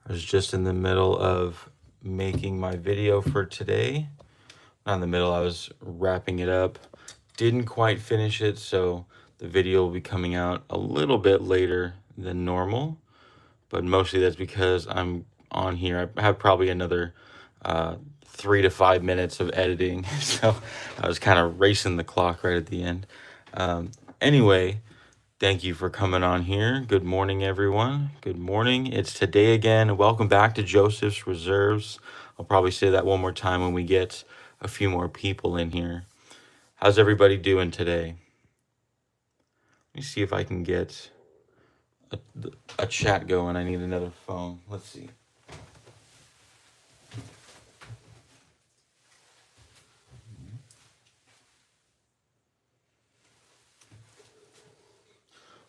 I was just in the middle of making my video for today. Not in the middle, I was wrapping it up. Didn't quite finish it, so the video will be coming out a little bit later than normal. But mostly that's because I'm on here. I have probably another 3 to 5 minutes of editing. So I was kind of racing the clock right at the end. Anyway, thank you for coming on here. Good morning, everyone. Good morning. It's today again. Welcome back to Joseph's Reserves. I'll probably say that one more time when we get a few more people in here. How's everybody doing today? Let me see if I can get a chat going. I need another phone. Let's see.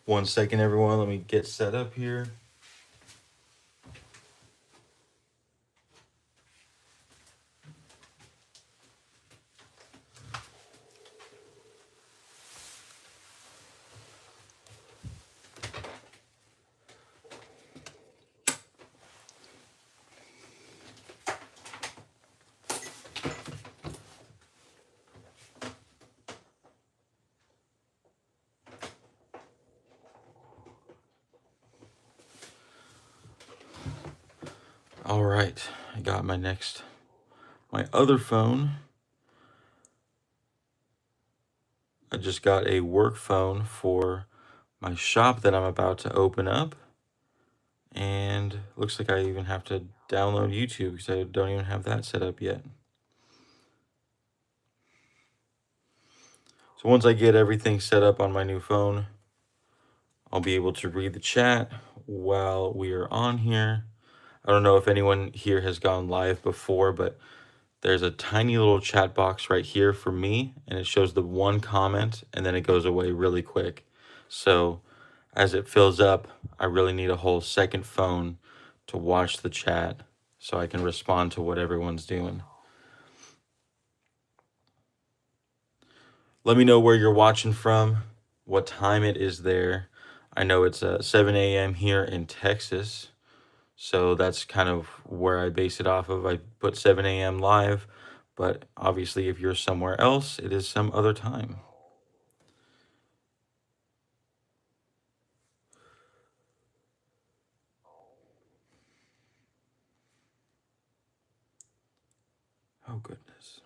One second, everyone. Let me get set up here. All right, I got my other phone. I just got a work phone for my shop that I'm about to open up. And looks like I even have to download YouTube because I don't even have that set up yet. So once I get everything set up on my new phone, I'll be able to read the chat while we are on here. I don't know if anyone here has gone live before, but there's a tiny little chat box right here for me, and it shows the one comment, and then it goes away really quick. So as it fills up, I really need a whole second phone to watch the chat so I can respond to what everyone's doing. Let me know where you're watching from, what time it is there. I know it's 7 a.m. here in Texas. So that's kind of where I base it off of. I put 7 a.m. live, but obviously if you're somewhere else, it is some other time. Oh, goodness.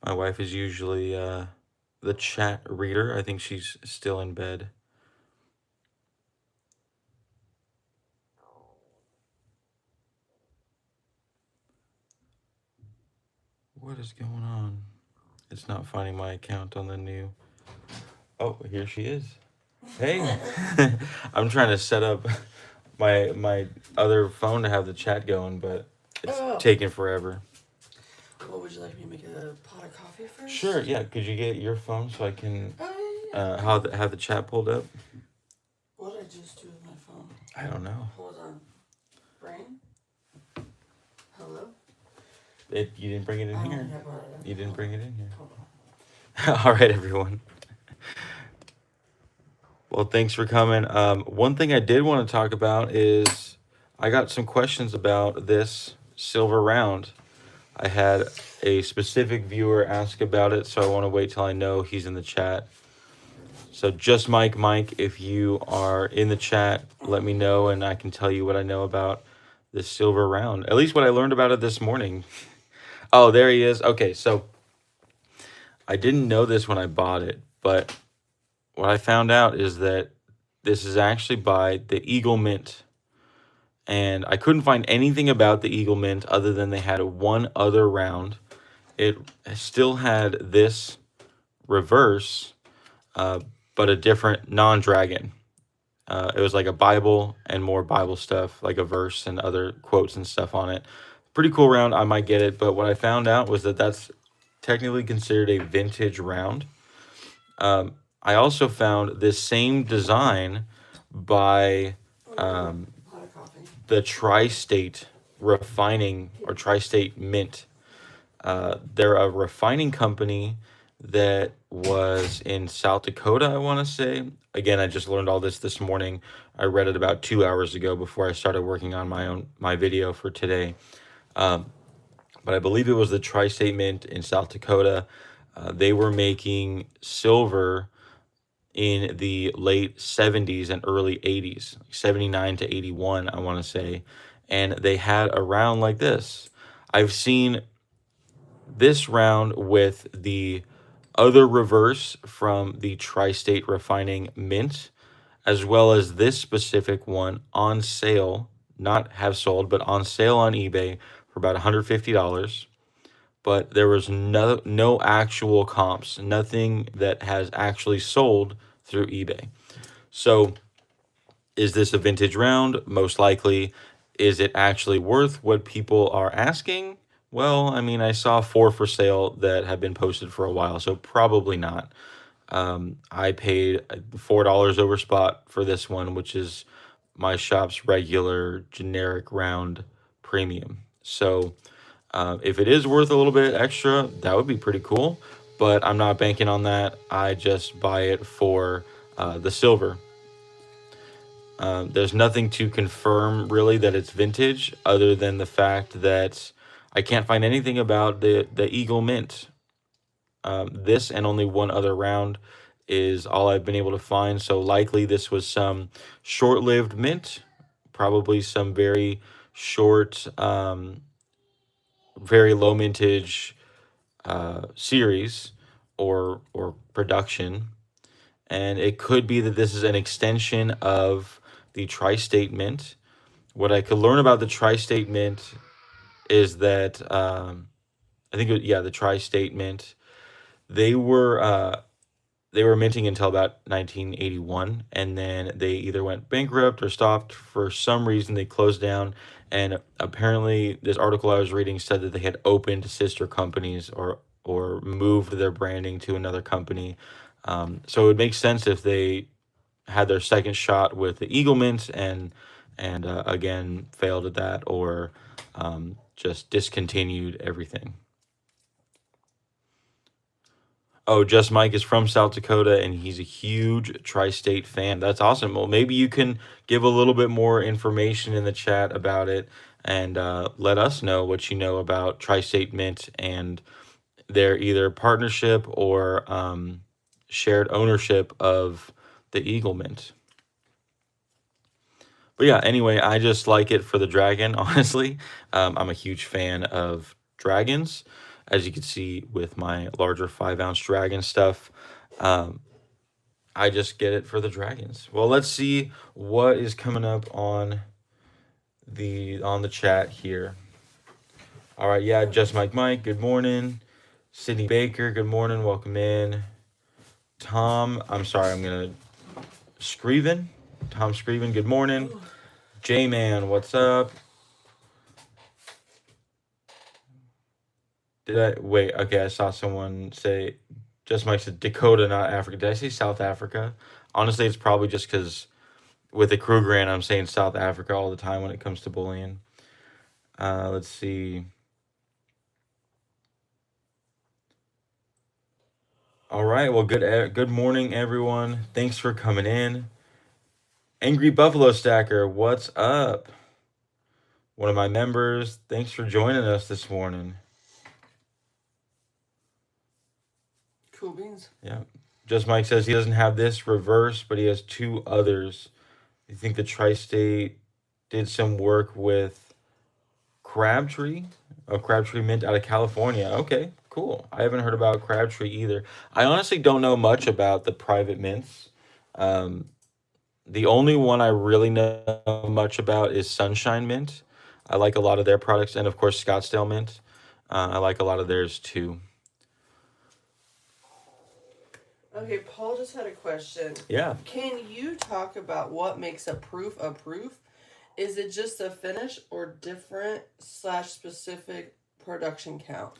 My wife is usually the chat reader. I think she's still in bed. What is going on? It's not finding my account on the new. Oh, here she is. Hey. I'm trying to set up my other phone to have the chat going, but it's taking forever. What would you like me to make a pot of coffee first? Sure, yeah. Could you get your phone so I can have the chat pulled up? What did I just do with my phone? I don't know. Hold on. Brain? Hello? You didn't bring it in here. Yeah, You didn't bring it in here. Hold on. All right, everyone. Well, thanks for coming. One thing I did want to talk about is I got some questions about this silver round. I had a specific viewer ask about it, so I want to wait till I know he's in the chat. So just Mike, if you are in the chat, let me know and I can tell you what I know about this silver round. At least what I learned about it this morning. Oh, there he is. Okay, so I didn't know this when I bought it, but what I found out is that this is actually by the Eagle Mint. And I couldn't find anything about the Eagle Mint other than they had one other round. It still had this reverse, but a different non-dragon. It was like a Bible and more Bible stuff, like a verse and other quotes and stuff on it. Pretty cool round. I might get it, but what I found out was that that's technically considered a vintage round. I also found this same design by the Tri-State Refining or Tri-State Mint. They're a refining company that was in South Dakota, I want to say. Again, I just learned all this morning. I read it about 2 hours ago before I started working on my video for today. Um, but I believe it was the Tri-State Mint in South Dakota. They were making silver in the late 70s and early 80s, 79 to 81, I want to say. And they had a round like this. I've seen this round with the other reverse from the Tri-State Refining Mint, as well as this specific one on sale, not have sold, but on sale on eBay for about $150. But there was no actual comps, nothing that has actually sold through eBay. So is this a vintage round? Most likely. Is it actually worth what people are asking? Well, I mean, I saw 4 for sale that have been posted for a while, so probably not. I paid $4 over spot for this one, which is my shop's regular generic round premium. So if it is worth a little bit extra, that would be pretty cool. But I'm not banking on that. I just buy it for the silver. There's nothing to confirm really that it's vintage, other than the fact that I can't find anything about the Eagle Mint. This and only one other round is all I've been able to find. So likely this was some short-lived mint, probably some very short, very low mintage series or production. And it could be that this is an extension of the Tri-State Mint. What I could learn about the Tri-State Mint is that the Tri-State Mint, they were minting until about 1981, and then they either went bankrupt or stopped for some reason. They closed down, and apparently this article I was reading said that they had opened sister companies or moved their branding to another company. So it would make sense if they had their second shot with the Eagle Mint and again failed at that, or just discontinued everything. Oh, Just Mike is from South Dakota and he's a huge Tri-State fan. That's awesome. Well, maybe you can give a little bit more information in the chat about it and let us know what you know about Tri-State Mint and their either partnership or shared ownership of the Eagle Mint. But yeah, anyway, I just like it for the dragon, honestly. I'm a huge fan of dragons, as you can see with my larger 5-ounce dragon stuff. I just get it for the dragons. Well, let's see what is coming up on the chat here. All right, yeah, Just Mike, good morning. Sydney Baker, good morning, welcome in. Tom Screven, good morning. J-Man, what's up? Okay, I saw someone say, Just Mike said Dakota, not Africa. Did I say South Africa? Honestly, it's probably just because with the Krugerrand, I'm saying South Africa all the time when it comes to bullion. Let's see. All right, well, good morning, everyone. Thanks for coming in. Angry Buffalo Stacker, what's up? One of my members, thanks for joining us this morning. Cool beans. Yeah. Just Mike says he doesn't have this reverse, but he has 2 others. You think the Tri-State did some work with Crabtree Mint out of California. Okay, cool. I haven't heard about Crabtree either. I honestly don't know much about the private mints. The only one I really know much about is Sunshine Mint. I like a lot of their products, and of course Scottsdale Mint. I like a lot of theirs too. Okay, Paul just had a question. Yeah. Can you talk about what makes a proof a proof? Is it just a finish or different / specific production count?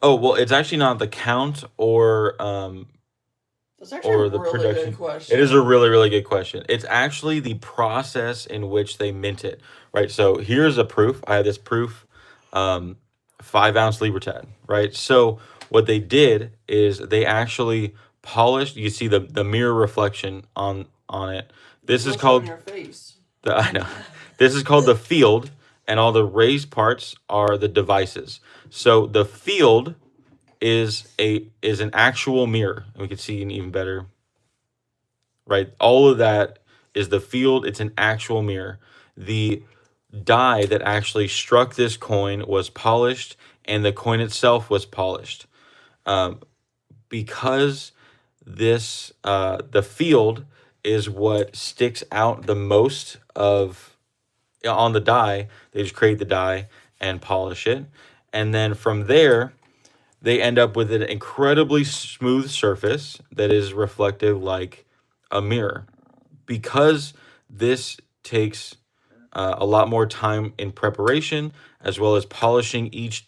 Oh, well, it's actually not the count or That's actually or a the really production. good question. It is a really, really good question. It's actually the process in which they mint it, right? So here's a proof. I have this proof. 5-ounce Libertad, right? So what they did is they actually polished. You see the mirror reflection on it. This is What's on called your face? I know. This is called the field, and all the raised parts are the devices. So the field is an actual mirror, and we can see an even better, right? All of that is the field. It's an actual mirror. The die that actually struck this coin was polished, and the coin itself was polished. Um, because the field is what sticks out the most of on the die. They just create the die and polish it, and then from there they end up with an incredibly smooth surface that is reflective like a mirror. Because this takes a lot more time in preparation, as well as polishing each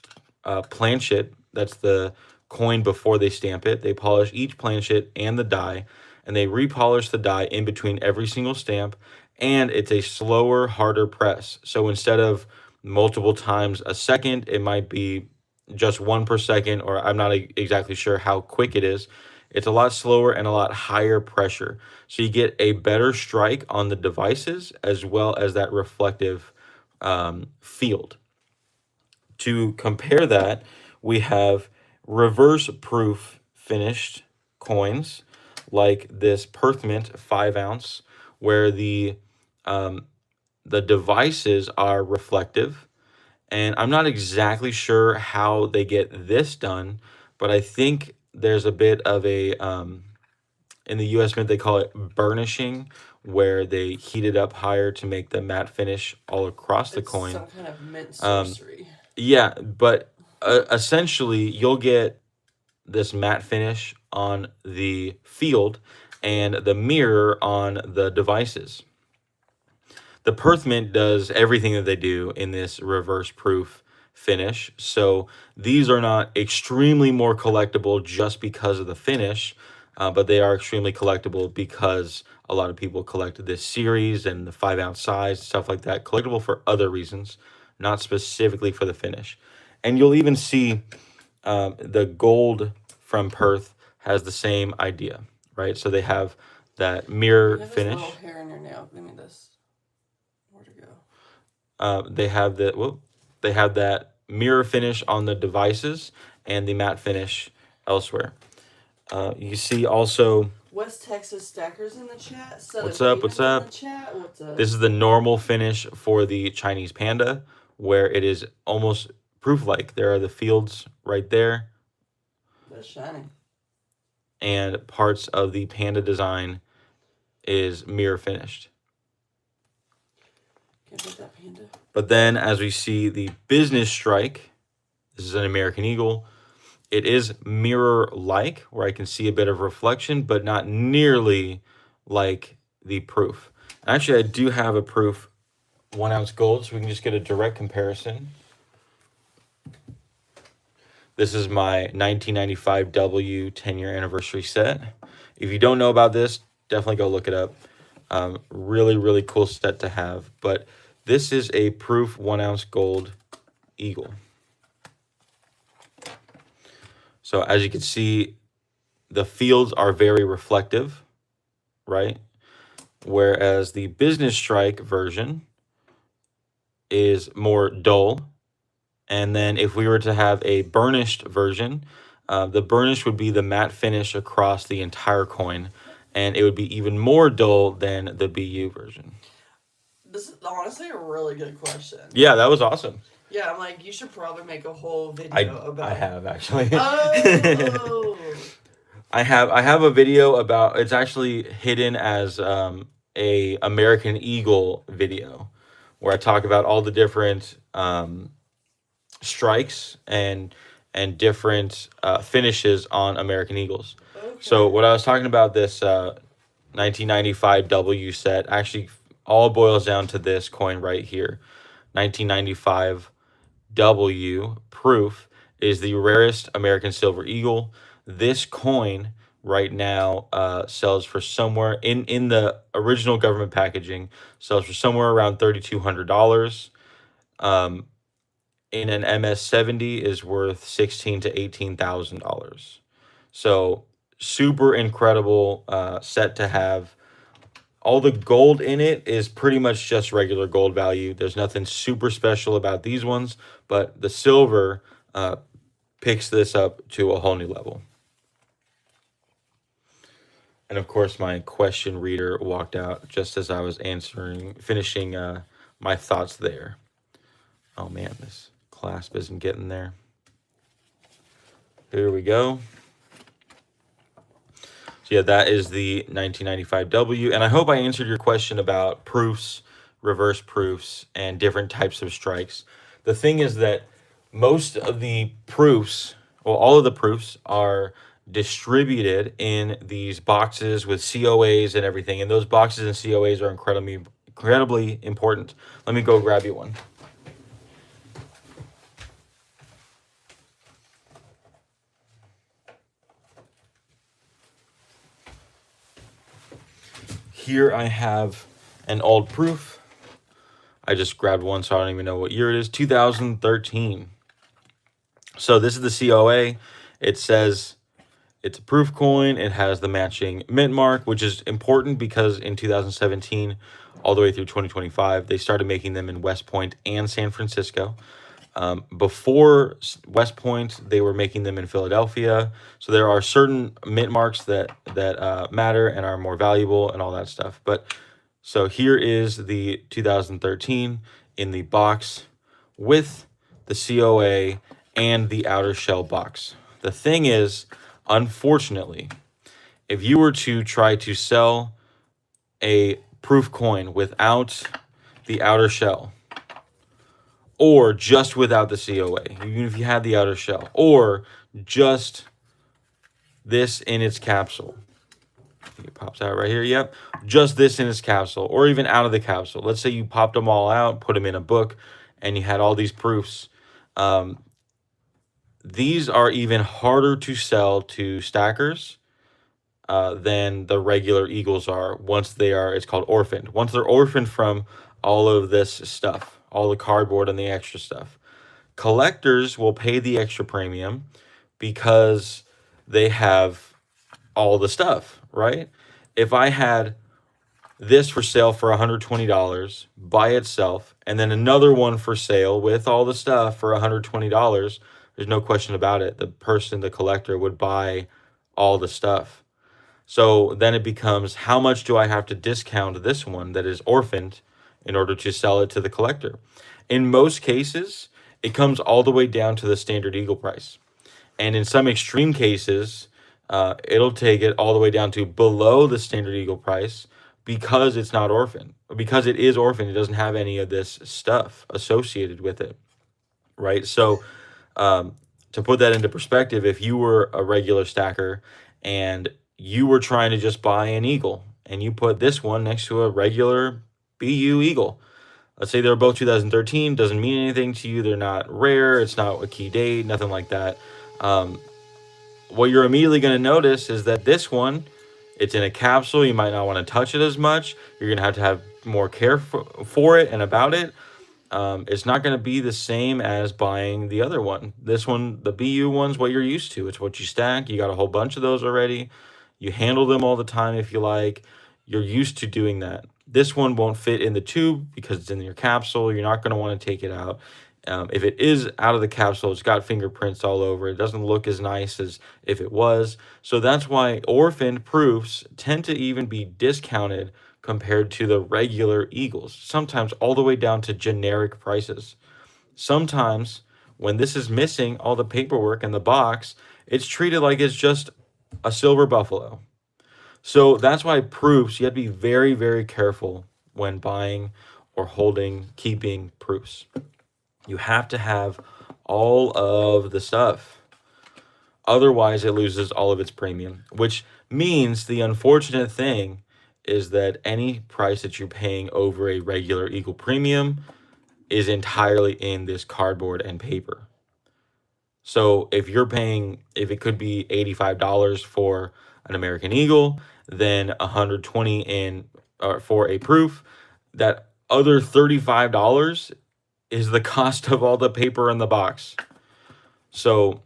planchet. That's the coin before they stamp it. They polish each planchet and the die, and they repolish the die in between every single stamp. And it's a slower, harder press. So instead of multiple times a second, it might be just one per second, or I'm not exactly sure how quick it is. It's a lot slower and a lot higher pressure. So you get a better strike on the devices as well as that reflective field. To compare that, we have reverse proof finished coins like this Perth Mint 5-ounce, where the devices are reflective. And I'm not exactly sure how they get this done, but I think there's a bit of a in the US Mint they call it burnishing, where they heat it up higher to make the matte finish all across the It's coin. some kind of mint Um, sorcery. yeah, but essentially you'll get this matte finish on the field and the mirror on the devices. The Perth Mint does everything that they do in this reverse proof finish. So these are not extremely more collectible just because of the finish, but they are extremely collectible because a lot of people collected this series and the 5-ounce size, stuff like that. Collectible for other reasons, not specifically for the finish. And you'll even see the gold from Perth has the same idea, right? So they have that You mirror have this finish. little hair in your nail. Give me this. Where'd it go? They have that mirror finish on the devices and the matte finish elsewhere. You see also, West Texas Stackers in the chat. what's up? What's up? In the chat. What's up? This is the normal finish for the Chinese Panda, where it is almost proof-like. There are the fields right there, That's shiny. and parts of the Panda design is mirror finished. Can't get that panda. But then as we see the business strike, this is an American Eagle. It is mirror-like, where I can see a bit of reflection, but not nearly like the proof. Actually, I do have a proof 1-ounce gold, so we can just get a direct comparison. This is my 1995 W 10-year anniversary set. If you don't know about this, definitely go look it up. Really, really cool set to have. But this is a proof 1-ounce gold eagle. So as you can see, the fields are very reflective, right? Whereas the business strike version is more dull. And then if we were to have a burnished version, the burnish would be the matte finish across the entire coin, and it would be even more dull than the BU version. This is honestly a really good question. Yeah, that was awesome. Yeah, I'm like, you should probably make a whole video about. I have actually. Oh. I have a video about, it's actually hidden as a American Eagle video, where I talk about all the different strikes and different finishes on American Eagles. Okay. So what I was talking about, this 1995 W set, actually all boils down to this coin right here. 1995 W proof is the rarest American silver eagle. This coin right now sells for somewhere in the original government packaging, sells for somewhere around $3,200. in an MS70 is worth $16,000 to $18,000. So super incredible set to have. All the gold in it is pretty much just regular gold value. There's nothing super special about these ones, but the silver picks this up to a whole new level. And of course, my question reader walked out just as I was finishing my thoughts there. Oh man, this clasp isn't getting there. Here we go. So yeah, that is the 1995W. And I hope I answered your question about proofs, reverse proofs, and different types of strikes. The thing is that most of the proofs, well, all of the proofs are distributed in these boxes with COAs and everything. And those boxes and COAs are incredibly important. Let me go grab you one. Here I have an old proof. I just grabbed one, so I don't even know what year it is. 2013. So this is the COA. It says it's a proof coin. It has the matching mint mark, which is important because in 2017, all the way through 2025, they started making them in West Point and San Francisco. Before West Point, they were making them in Philadelphia. So there are certain mint marks that matter and are more valuable and all that stuff. But so here is the 2013 in the box with the COA and the outer shell box. The thing is, unfortunately, if you were to try to sell a proof coin without the outer shell, or just without the COA, even if you had the outer shell, or just this in its capsule. It pops out right here. Yep. Just this in its capsule, or even out of the capsule. Let's say you popped them all out, put them in a book, and you had all these proofs. These are even harder to sell to stackers than the regular Eagles are once they are, it's called orphaned. Once they're orphaned from all of this stuff, all the cardboard and the extra stuff. Collectors will pay the extra premium because they have all the stuff, right? If I had this for sale for $120 by itself, and then another one for sale with all the stuff for $120, there's no question about it. The collector would buy all the stuff. So then it becomes, how much do I have to discount this one that is orphaned in order to sell it to the collector? In most cases, it comes all the way down to the standard Eagle price. And in some extreme cases, it'll take it all the way down to below the standard Eagle price because it's not orphaned. Because it is orphaned, it doesn't have any of this stuff associated with it, right? So to put that into perspective, if you were a regular stacker and you were trying to just buy an Eagle and you put this one next to a regular BU Eagle, let's say they're both 2013, doesn't mean anything to you. They're not rare. It's not a key date, nothing like that. What you're immediately going to notice is that this one, it's in a capsule. You might not want to touch it as much. You're going to have more care for it and about it. It's not going to be the same as buying the other one. This one, the BU one's what you're used to. It's what you stack. You got a whole bunch of those already. You handle them all the time if you like. You're used to doing that. This one won't fit in the tube because it's in your capsule. You're not going to want to take it out. If it is out of the capsule, it's got fingerprints all over. It doesn't look as nice as if it was. So that's why orphaned proofs tend to even be discounted compared to the regular Eagles, sometimes all the way down to generic prices. Sometimes when this is missing all the paperwork in the box, it's treated like it's just a silver buffalo. So that's why proofs, you have to be very, very careful when buying or holding, keeping proofs. You have to have all of the stuff. Otherwise, it loses all of its premium, which means the unfortunate thing is that any price that you're paying over a regular Eagle premium is entirely in this cardboard and paper. So if it could be $85 for an American Eagle, then $120 for a proof, that other $35 is the cost of all the paper in the box. So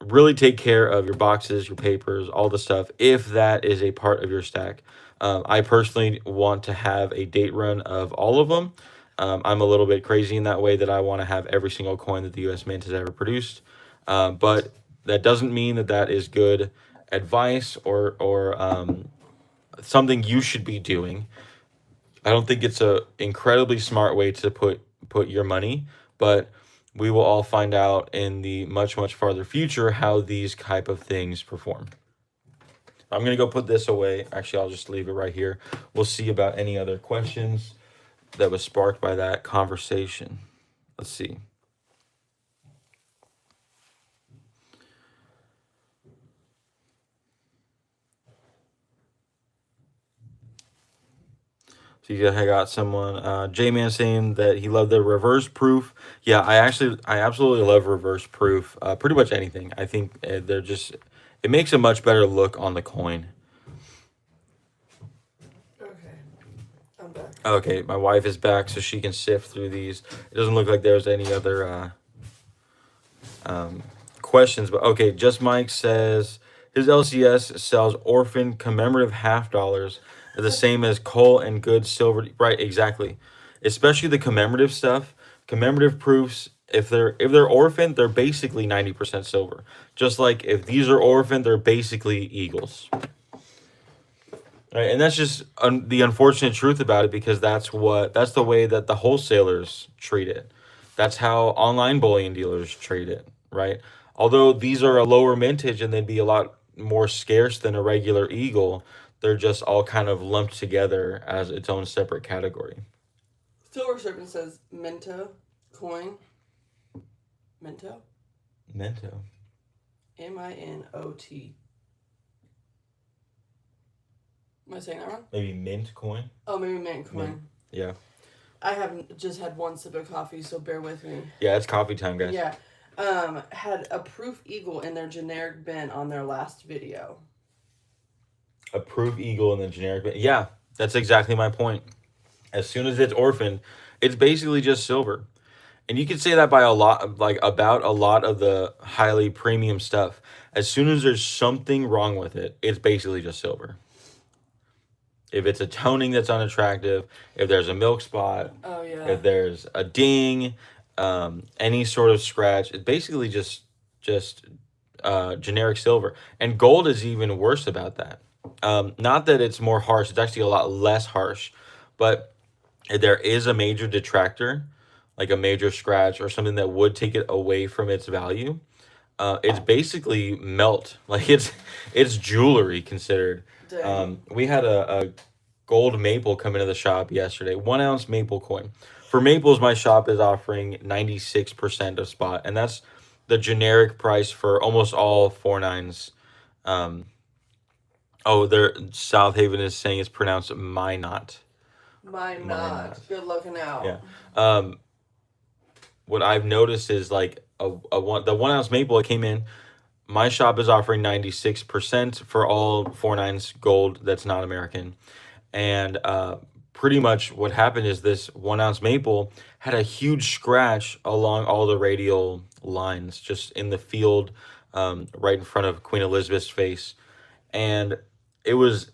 really take care of your boxes, your papers, all the stuff, if that is a part of your stack. I personally want to have a date run of all of them. I'm a little bit crazy in that way that I want to have every single coin that the U.S. Mint has ever produced. But that doesn't mean that that is good advice or something you should be doing. I don't think it's a incredibly smart way to put your money, but we will all find out in the much farther future how these type of things perform. I'm gonna go put this away. Actually, I'll just leave it right here. We'll see about any other questions that was sparked by that conversation. Let's see. I got someone, J-Man, saying that he loved the reverse proof. Yeah, I absolutely love reverse proof. Pretty much anything. I think it makes a much better look on the coin. Okay, I'm back. Okay, my wife is back so she can sift through these. It doesn't look like there's any other questions, but okay, Just Mike says his LCS sells orphan commemorative $half the same as coal and good silver. Right, exactly. Especially the commemorative stuff, commemorative proofs. If they're orphaned, they're basically 90% silver. Just like if these are orphaned, they're basically eagles. Right, and that's just the unfortunate truth about it, because that's the way that the wholesalers treat it. That's how online bullion dealers treat it, right? Although these are a lower mintage and they'd be a lot more scarce than a regular eagle, they're just all kind of lumped together as its own separate category. Silver Serpent says Minto coin. Minto? Mento. M-I-N-O-T. Am I saying that wrong? Maybe mint coin? Oh, maybe mint coin. Mint. Yeah. I haven't just had one sip of coffee, so bear with me. Yeah, it's coffee time, guys. Yeah. Had a proof eagle in their generic bin on their last video. A proof eagle in the generic bin. Yeah, that's exactly my point. As soon as it's orphaned, it's basically just silver. And you can say that by about a lot of the highly premium stuff. As soon as there's something wrong with it, it's basically just silver. If it's a toning that's unattractive, if there's a milk spot, Oh yeah. if there's a ding, any sort of scratch, it's basically just generic silver. And gold is even worse about that. Not that it's more harsh; it's actually a lot less harsh. But if there is a major detractor, like a major scratch or something that would take it away from its value, it's basically melt. Like it's jewelry considered. Dang. We had a gold maple come into the shop yesterday, 1 ounce maple coin. For maples, my shop is offering 96% of spot, and that's the generic price for almost all 4.9s. South Haven is saying it's pronounced Minot. Mine not. not. Good looking out. Yeah. What I've noticed is like the 1 ounce maple that came in, my shop is offering 96% for all 4.9s gold that's not American. And pretty much what happened is this 1 ounce maple had a huge scratch along all the radial lines, just in the field, right in front of Queen Elizabeth's face. And it was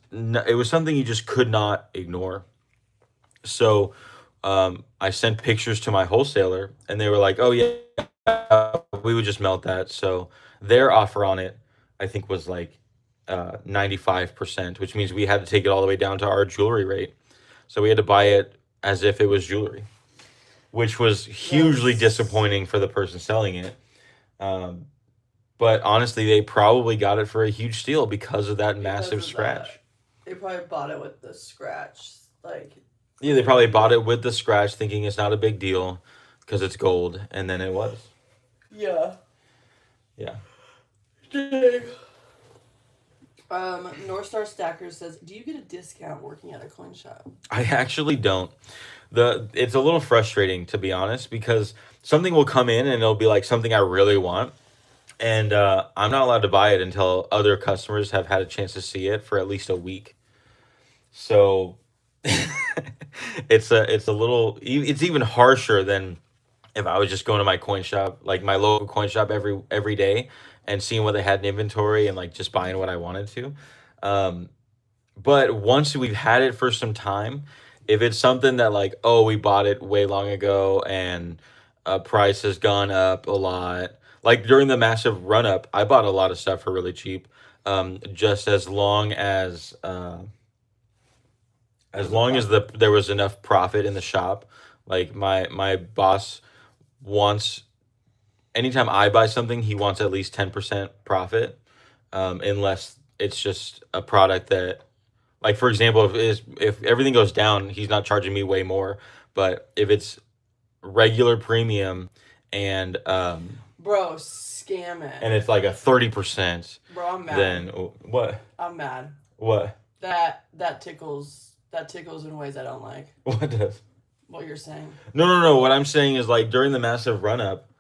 something you just could not ignore. So I sent pictures to my wholesaler, and they were like, "Oh yeah, we would just melt that." So their offer on it, I think, was like 95%, which means we had to take it all the way down to our jewelry rate. So we had to buy it as if it was jewelry, which was hugely disappointing for the person selling it. But honestly, they probably got it for a huge steal because of that massive scratch. They probably bought it with the scratch, Yeah, they probably bought it with the scratch, thinking it's not a big deal because it's gold, and then it was. Yeah. Yeah. Dang. North Star Stacker says, "Do you get a discount working at a coin shop?" I actually don't. It's a little frustrating, to be honest, because something will come in and it'll be like something I really want, and I'm not allowed to buy it until other customers have had a chance to see it for at least a week. So it's even harsher than if I was just going to my coin shop, like my local coin shop every day, and seeing what they had in inventory and like just buying what I wanted to. Um, but once we've had it for some time, if it's something that like, oh, we bought it way long ago and price has gone up a lot. Like during the massive run up, I bought a lot of stuff for really cheap. Just as long as there was enough profit in the shop. Like my boss wants, anytime I buy something, he wants at least 10% profit, unless it's just a product that, like for example, if everything goes down, he's not charging me way more. But if it's regular premium and Bro, scam it. and it's like a 30%, Bro, I'm mad. then what? I'm mad. What? That tickles in ways I don't like. What does? What you're saying. No. What I'm saying is like during the massive run up,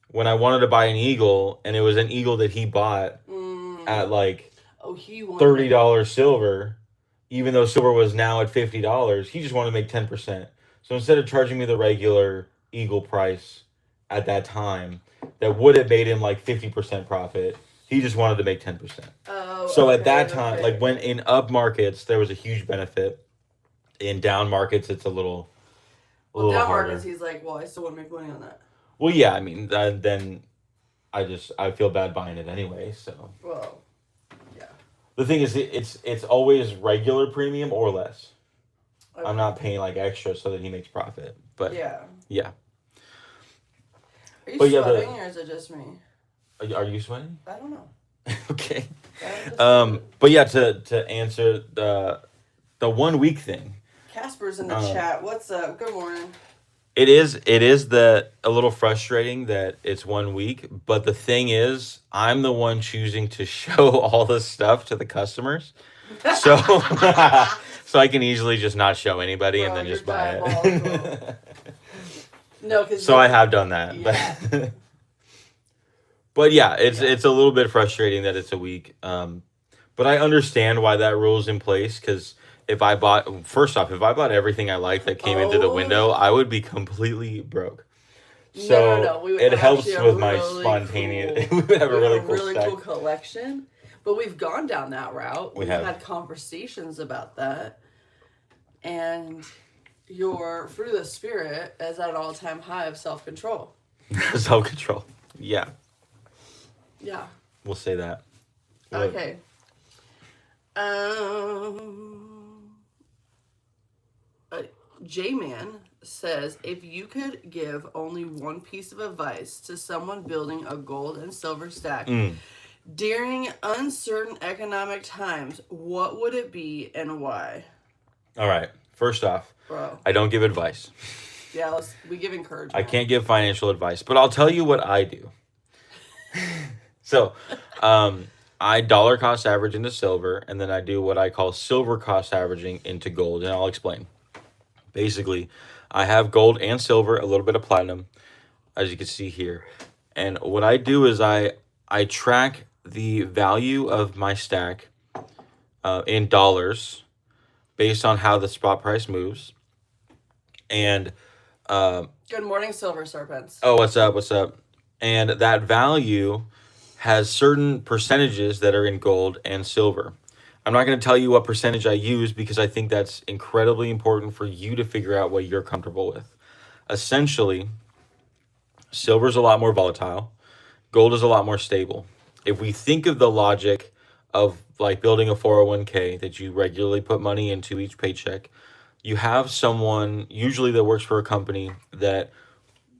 when I wanted to buy an eagle, and it was an eagle that he bought at like he wanted $30 silver, even though silver was now at $50, he just wanted to make 10%. So instead of charging me the regular eagle price at that time, that would have made him like 50% profit, he just wanted to make 10%. Oh, so okay, at that time, okay. like when in up markets, there was a huge benefit. In down markets, it's a little down harder. markets, he's like, well, I still want to make money on that. Well, yeah, I mean, then I feel bad buying it anyway. So well, yeah. The thing is, it's always regular premium or less. Okay. I'm not paying like extra so that he makes profit. But yeah. Are you sweating or is it just me? Are you sweating? I don't know. Okay. But yeah, to answer the 1 week thing. Casper's in the chat. What's up? Good morning. It is a little frustrating that it's 1 week, but the thing is, I'm the one choosing to show all this stuff to the customers. So so I can easily just not show anybody and then just buy it. No, cuz so I have done that. Yeah. But yeah, it's a little bit frustrating that it's a week. But I understand why that rule's in place, cuz if I bought everything I liked that came into the window, I would be completely broke. So no. It helps with my spontaneous. We would have a really cool collection. But we've gone down that route. We've had conversations about that. And your fruit of the spirit is at an all-time high of self-control. Self-control. Yeah. Yeah. We'll say that. Okay. J-Man says, if you could give only one piece of advice to someone building a gold and silver stack during uncertain economic times, what would it be and why? All right. First off, Bro. I don't give advice. Yeah, we give encouragement. I can't give financial advice, but I'll tell you what I do. So, I dollar cost average into silver, and then I do what I call silver cost averaging into gold, and I'll explain. Basically, I have gold and silver, a little bit of platinum, as you can see here. And what I do is I track the value of my stack in dollars based on how the spot price moves. And good morning, Silver Serpents. Oh, what's up? And that value has certain percentages that are in gold and silver. I'm not going to tell you what percentage I use because I think that's incredibly important for you to figure out what you're comfortable with. Essentially, silver is a lot more volatile. Gold is a lot more stable. If we think of the logic of like building a 401k that you regularly put money into each paycheck, you have someone usually that works for a company that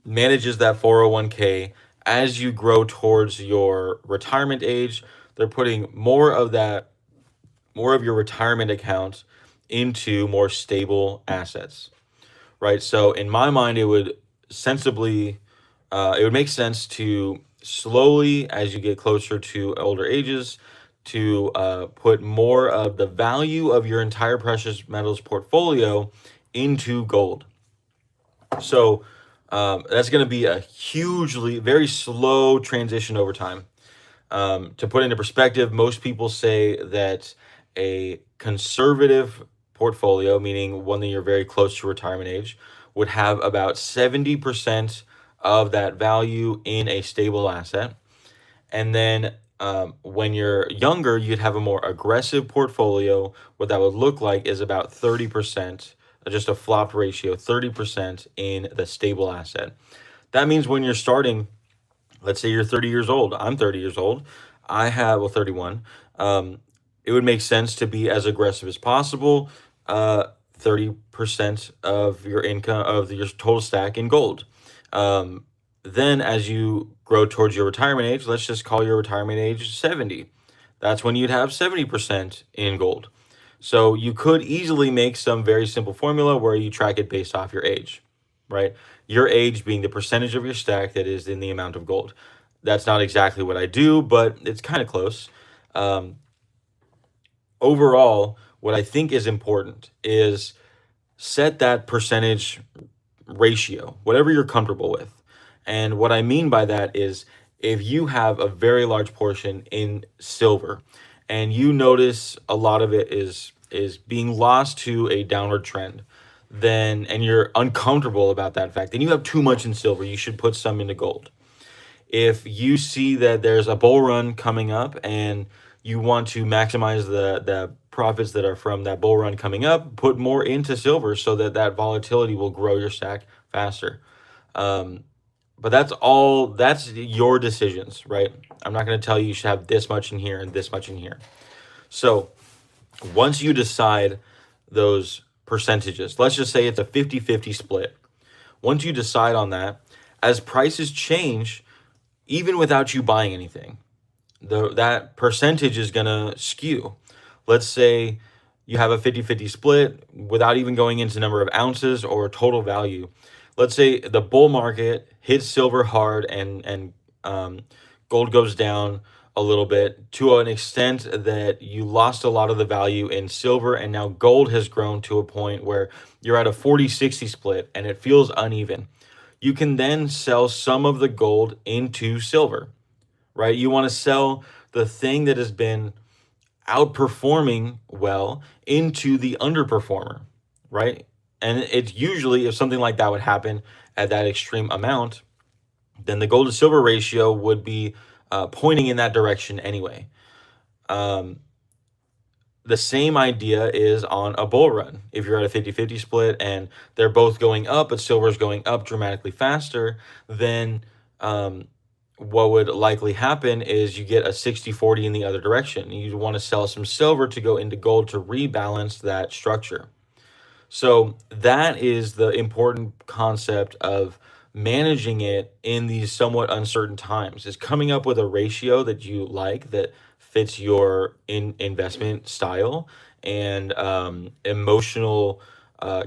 manages that 401k. As you grow towards your retirement age, they're putting more of your retirement account into more stable assets, right? So in my mind, it would make sense to slowly, as you get closer to older ages, to put more of the value of your entire precious metals portfolio into gold. So that's going to be a very slow transition over time. To put into perspective, most people say that a conservative portfolio, meaning one that you're very close to retirement age, would have about 70% of that value in a stable asset. And then when you're younger, you'd have a more aggressive portfolio. What that would look like is about 30%, just a flopped ratio, 30% in the stable asset. That means when you're starting, let's say you're 30 years old, I'm 30 years old, I have, well, 31. It would make sense to be as aggressive as possible. 30% of your income, of your total stack in gold. Then as you grow towards your retirement age, let's just call your retirement age 70. That's when you'd have 70% in gold. So you could easily make some very simple formula where you track it based off your age, right? Your age being the percentage of your stack that is in the amount of gold. That's not exactly what I do, but it's kind of close. Um, Overall, what I think is important is set that percentage ratio, whatever you're comfortable with. And what I mean by that is if you have a very large portion in silver and you notice a lot of it is being lost to a downward trend, then and you're uncomfortable about that fact, then you have too much in silver, you should put some into gold. If you see that there's a bull run coming up and you want to maximize the profits that are from that bull run coming up, put more into silver so that that volatility will grow your stack faster. Um, but that's your decisions, right? I'm not going to tell you you should have this much in here and this much in here. So once you decide those percentages, let's just say it's a 50-50 split. Once you decide on that, as prices change, even without you buying anything, that percentage is going to skew. Let's say you have a 50-50 split without even going into number of ounces or total value. Let's say the bull market hits silver hard and gold goes down a little bit to an extent that you lost a lot of the value in silver, and now gold has grown to a point where you're at a 40-60 split and it feels uneven. You can then sell some of the gold into silver, right? You want to sell the thing that has been outperforming well into the underperformer, right? And it's usually, if something like that would happen at that extreme amount, then the gold to silver ratio would be pointing in that direction anyway. Um, the same idea is on a bull run. If you're at a 50-50 split and they're both going up, but silver's going up dramatically faster, then what would likely happen is you get a 60-40 in the other direction. You want to sell some silver to go into gold to rebalance that structure. So that is the important concept of managing it in these somewhat uncertain times, is coming up with a ratio that you like that fits your investment style and emotional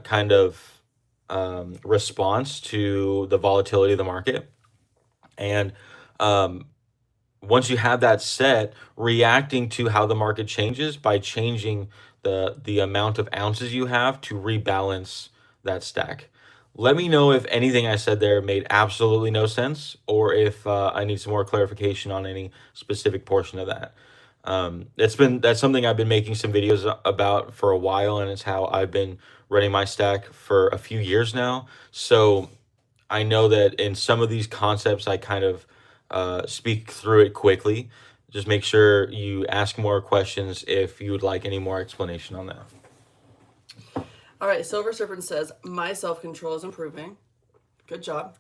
kind of response to the volatility of the market. And once you have that set, reacting to how the market changes by changing the amount of ounces you have to rebalance that stack. Let me know if anything I said there made absolutely no sense, or if I need some more clarification on any specific portion of that. That's something I've been making some videos about for a while, and it's how I've been running my stack for a few years now. So I know that in some of these concepts, I kind of speak through it quickly. Just make sure you ask more questions if you would like any more explanation on that. All right, Silver Serpent says, my self-control is improving. Good job.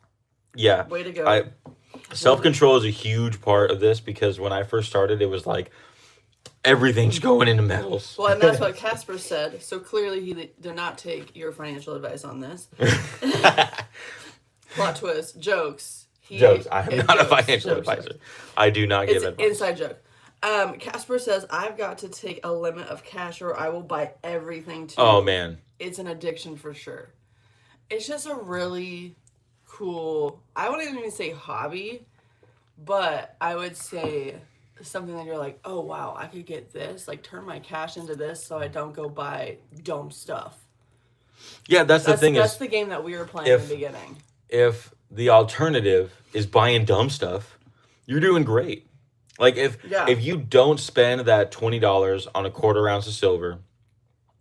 Yeah. Way to go. Self-control is a huge part of this because when I first started, it was like everything's going into metals. Well, and that's what Casper said. So clearly he did not take your financial advice on this. Plot twist. Jokes. Jokes. I am not a financial advisor. I do not give advice. Inside joke. Casper says, I've got to take a limit of cash or I will buy everything too. Oh, man. It's an addiction for sure. It's just a really cool, I wouldn't even say hobby, but I would say something that you're like, oh, wow, I could get this. Like, turn my cash into this so I don't go buy dumb stuff. Yeah, that's the thing. That's the game that we were playing in the beginning. If the alternative is buying dumb stuff, you're doing great. Like if you don't spend that $20 on a quarter ounce of silver,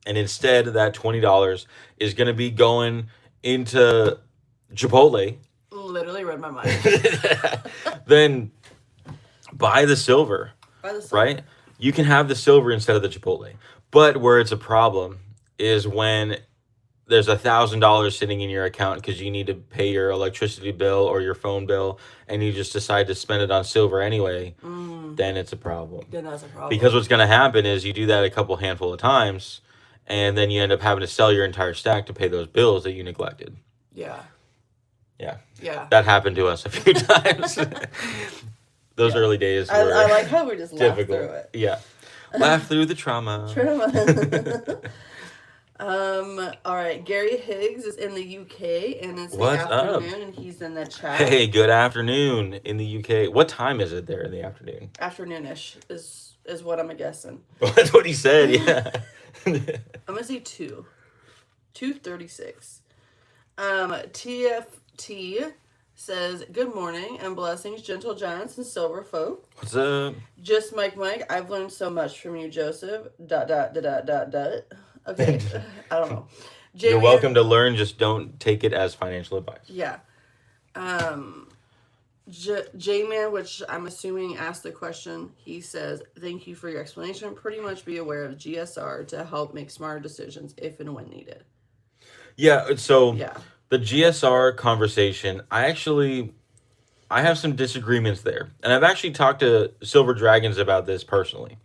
and instead that $20 is going to be going into Chipotle, literally read my mind. then buy the silver, By the silver. right? You can have the silver instead of the Chipotle. But where it's a problem is when there's $1,000 sitting in your account because you need to pay your electricity bill or your phone bill, and you just decide to spend it on silver anyway. Then it's a problem. Then that's a problem. Because what's going to happen is you do that a couple handful of times, and then you end up having to sell your entire stack to pay those bills that you neglected. Yeah. Yeah. Yeah. That happened to us a few times. Those early days were I like how we just laughed difficult. through it. Yeah. Laugh through the trauma. All right. Gary Higgs is in the UK, and it's What's the up? afternoon, and he's in the chat. Hey, good afternoon in the UK. What time is it there in the afternoon? Afternoonish is what I'm guessing. That's what he said, yeah. I'm gonna say 2:36. TFT says, "Good morning and blessings, gentle giants and silver folk. What's up? Just Mike, I've learned so much from you, Joseph. ... Okay, I don't know. You're Jamie- welcome to learn, just don't take it as financial advice. Yeah. J-Man, which I'm assuming asked the question, he says, "Thank you for your explanation. Pretty much be aware of GSR to help make smarter decisions if and when needed." Yeah, so Yeah. the GSR conversation, I have some disagreements there. And I've actually talked to Silver Dragons about this personally.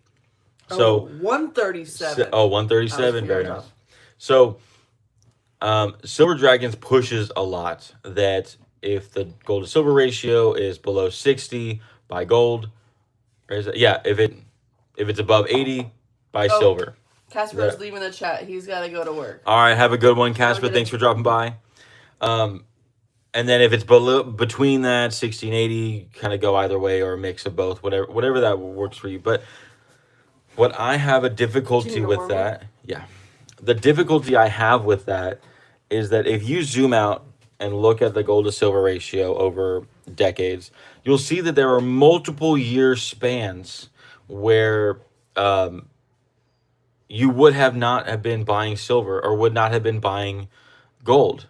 So 137. 137, very That was nice. So Silver Dragons pushes a lot that if the gold to silver ratio is below 60, buy gold. Or is it, yeah, if it's above 80, buy silver. Casper's leaving the chat. He's got to go to work. All right, have a good one, Casper. good Thanks day. for dropping by. And then if it's between that 60 and 80, kind of go either way or a mix of both, whatever that works for you. But what I have a difficulty Do you with know that, the difficulty I have with that is that if you zoom out and look at the gold to silver ratio over decades, you'll see that there are multiple year spans where you would have not have been buying silver or would not have been buying gold.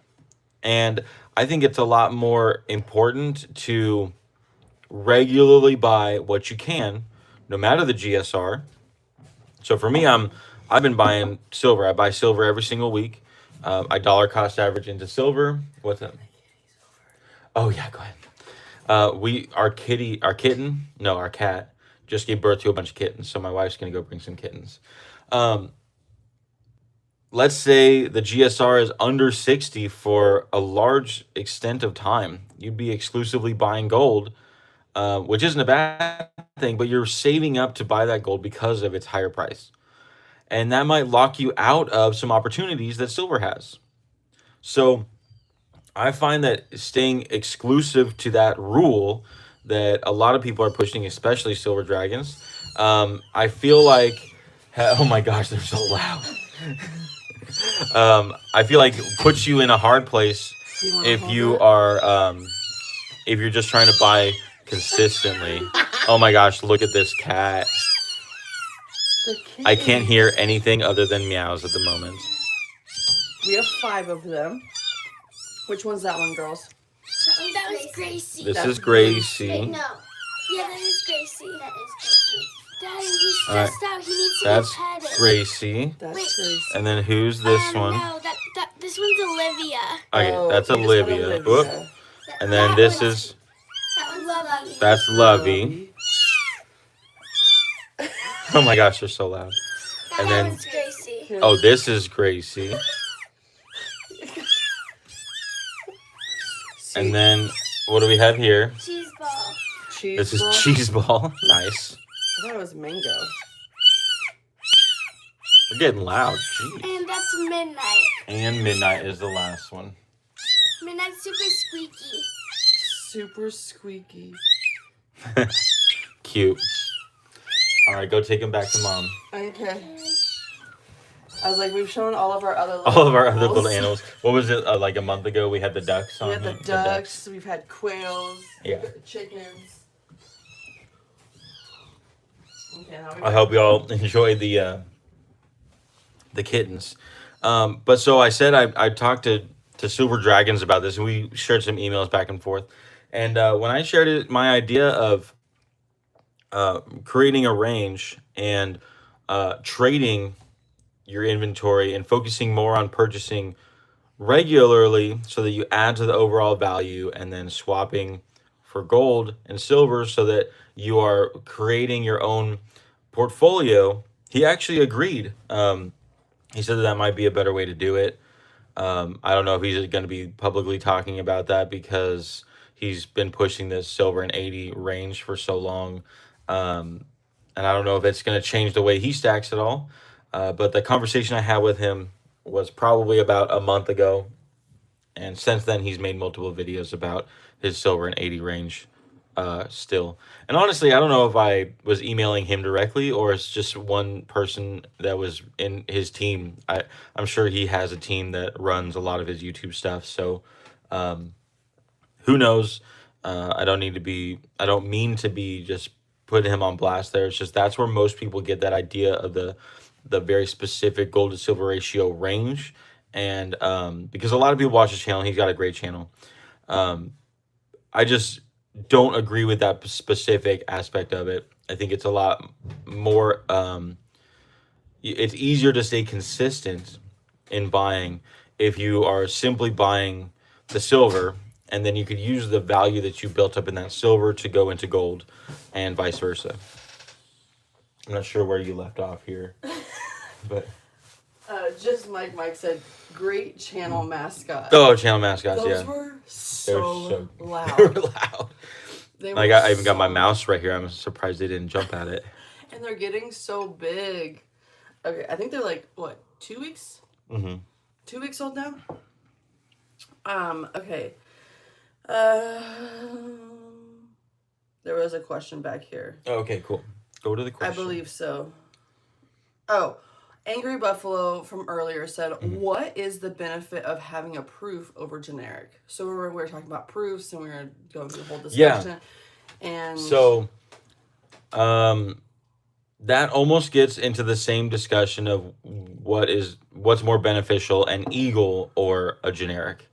And I think it's a lot more important to regularly buy what you can, no matter the GSR. So for me, I've been buying silver. I buy silver every single week. I dollar cost average into silver. What's that? Oh yeah, go ahead. Our cat just gave birth to a bunch of kittens. So my wife's gonna go bring some kittens. Let's say the GSR is under 60 for a large extent of time. You'd be exclusively buying gold, which isn't a bad thing, but you're saving up to buy that gold because of its higher price. And that might lock you out of some opportunities that silver has. So I find that staying exclusive to that rule that a lot of people are pushing, especially Silver Dragons, I feel like, oh my gosh, they're so loud. I feel like puts you in a hard place if you are, if you're just trying to buy consistently. Oh my gosh, look at this cat. I can't hear anything other than meows at the moment. We have 5 of them. Which one's that one, girls? That was Gracie. This That's is Gracie. Wait, no. Yeah, that is Gracie. That is Gracie. Daddy, he's Alright, stressed out. He needs to That's be petted. Gracie. That's Wait. Gracie. And then who's this one? No, this one's Olivia. Okay, Oh, that's you just put Olivia. Whoop. And then That this one's- is, That one's Lovey. that's Lovey. Oh my gosh, they're so loud. And That then, one's Gracie. oh, this is Gracie. And then, what do we have here? Cheese ball. Cheese This is ball. Cheese Ball. Nice. I thought it was mango. We're getting loud. Jeez. And that's Midnight. And Midnight is the last one. Midnight's super squeaky. Super squeaky. Cute. All right, go take him back to mom. Okay. I was like, we've shown all of our other little All of our other little animals. What was it, like a month ago? We had the ducks on We had the here? ducks, we've had quails, Yeah. chickens. Okay, now I hope y'all enjoy the kittens. But so I said I talked to to Silver Dragons about this, and we shared some emails back and forth. And when I shared my idea of creating a range and trading your inventory and focusing more on purchasing regularly so that you add to the overall value, and then swapping for gold and silver so that you are creating your own portfolio, he actually agreed. He said that that might be a better way to do it. I don't know if he's going to be publicly talking about that because he's been pushing this silver and 80 range for so long. And I don't know if it's going to change the way he stacks at all. But the conversation I had with him was probably about a month ago. And since then, he's made multiple videos about his silver and 80 range still. And honestly, I don't know if I was emailing him directly or it's just one person that was in his team. I'm sure he has a team that runs a lot of his YouTube stuff. So who knows? I don't mean to be just putting him on blast there. It's just that's where most people get that idea of the very specific gold to silver ratio range. And because a lot of people watch his channel, he's got a great channel. I just don't agree with that specific aspect of it. I think it's a lot more, it's easier to stay consistent in buying if you are simply buying the silver, and then you could use the value that you built up in that silver to go into gold and vice versa. I'm not sure where you left off here, but Just Mike said, great channel mascot. oh, channel mascots, Those yeah. were They so were loud. They were loud. They Like were I even got my so- mouse right here. I'm surprised they didn't jump at it. And they're getting so big. Okay, I think they're like, what, 2 weeks? Mm-hmm. 2 weeks old now? Okay. There was a question back here. Oh, okay, cool. Go to the question. I believe so. Oh, Angry Buffalo from earlier said, what is the benefit of having a proof over generic? So we were talking about proofs and we were going through the whole discussion. And So, that almost gets into the same discussion of what's more beneficial, an eagle or a generic.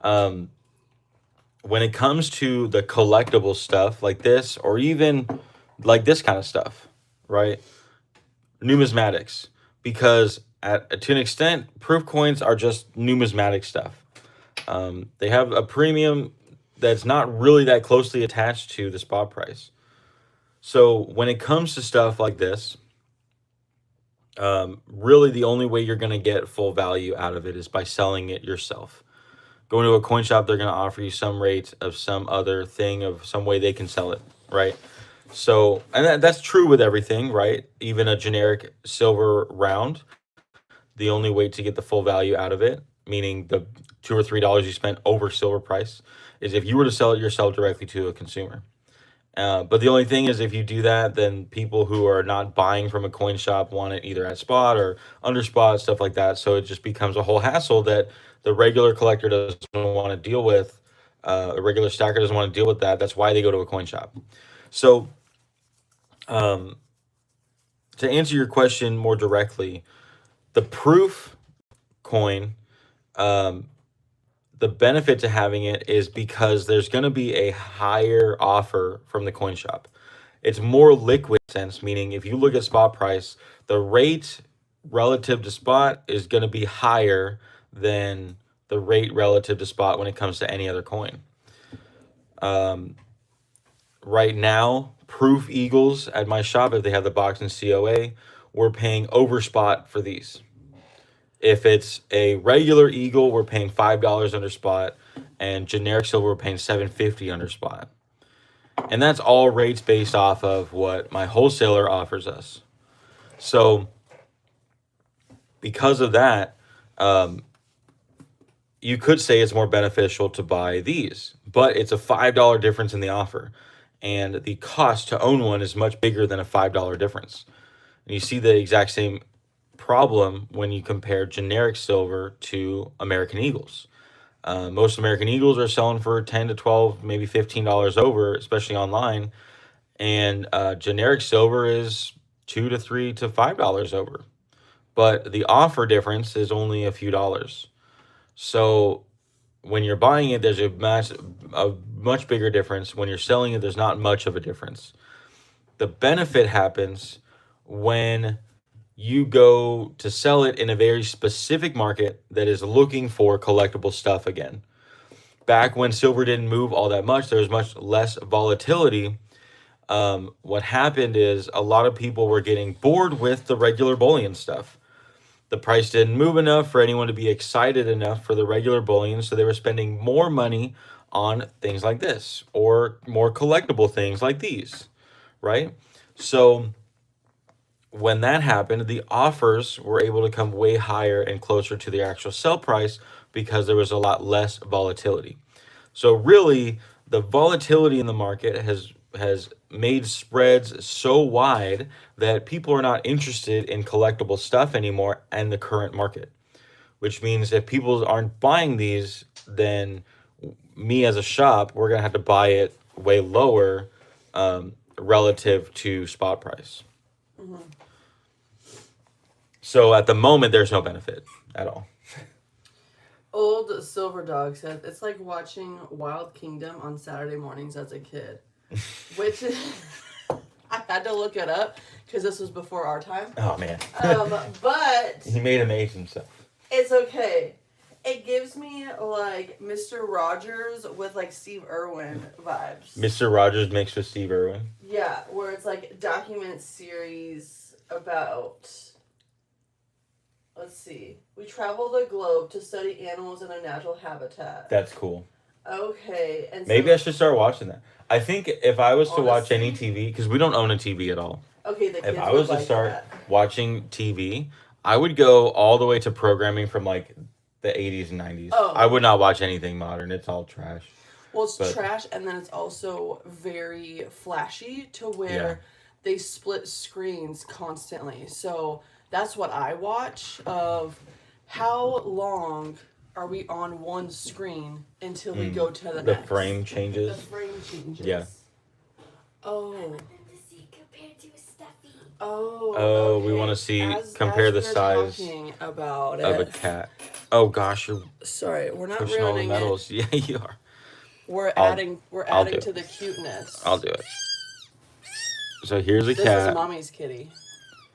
When it comes to the collectible stuff like this, or even like this kind of stuff, right? Numismatics, because to an extent, proof coins are just numismatic stuff. They have a premium that's not really that closely attached to the spot price. So when it comes to stuff like this, really the only way you're going to get full value out of it is by selling it yourself. Going to a coin shop, they're going to offer you some rate of some other thing, of some way they can sell it, right? So, and that's true with everything, right? Even a generic silver round, the only way to get the full value out of it, meaning the $2 or $3 you spent over silver price, is if you were to sell it yourself directly to a consumer. But the only thing is, if you do that, then people who are not buying from a coin shop want it either at spot or under spot, stuff like that. So it just becomes a whole hassle that the regular collector doesn't want to deal with. A regular stacker doesn't want to deal with that. That's why they go to a coin shop. So, to answer your question more directly, the proof coin, the benefit to having it is because there's going to be a higher offer from the coin shop. It's more liquid sense, meaning if you look at spot price, the rate relative to spot is going to be higher than the rate relative to spot when it comes to any other coin. Right now, proof eagles at my shop, if they have the box in COA, we're paying over spot for these. If it's a regular eagle, we're paying $5 under spot, and generic silver, we're paying $7.50 under spot. And that's all rates based off of what my wholesaler offers us. So because of that, you could say it's more beneficial to buy these, but it's a $5 difference in the offer. And the cost to own one is much bigger than a $5 difference. And you see the exact same problem when you compare generic silver to American Eagles. Most American Eagles are selling for $10 to $12, maybe $15 over, especially online. And generic silver is $2 to $3 to $5 over. But the offer difference is only a few dollars. So when you're buying it, there's a much bigger difference. When you're selling it, there's not much of a difference. The benefit happens when you go to sell it in a very specific market that is looking for collectible stuff again. Back when silver didn't move all that much, there was much less volatility. What happened is a lot of people were getting bored with the regular bullion stuff. The price didn't move enough for anyone to be excited enough for the regular bullion, so they were spending more money on things like this or more collectible things like these, right? So when that happened, the offers were able to come way higher and closer to the actual sell price because there was a lot less volatility. So really, the volatility in the market has made spreads so wide that people are not interested in collectible stuff anymore in the current market. Which means if people aren't buying these, then me as a shop, we're gonna have to buy it way lower relative to spot price. So at the moment, there's no benefit at all. Old Silver Dog said it's like watching Wild Kingdom on Saturday mornings as a kid, which I had to look it up because this was before our time. Oh man. But He made him age himself. it's okay. It gives me like Mr. Rogers with like Steve Irwin vibes. Mr. Rogers mixed with Steve Irwin. Yeah, where it's like document series about. Let's see. We travel the globe to study animals in their natural habitat. That's cool. Okay, and so, Maybe I should start watching that. I think if I was to watch Honestly? any TV, because we don't own a TV at all. okay, the kids If I was would to like start that. watching TV, I would go all the way to programming from like the 80s and 90s. Oh. I would not watch anything modern. It's all trash. Well, it's but- trash, and then it's also very flashy to where Yeah. they split screens constantly. So that's what I watch. Of how long are we on one screen until we go to the The next? frame The changes. frame changes. Yeah. Oh. To see compared to a stuffy. Oh. Oh, we okay. wanna see- As compare the we were size talking about Of a it. cat. Oh gosh, you're Sorry, we're not pushing all the ruining it. metals. Yeah, you are. We're I'll- adding I'll do to it. the cuteness. I'll do it. So here's a This is cat. mommy's kitty.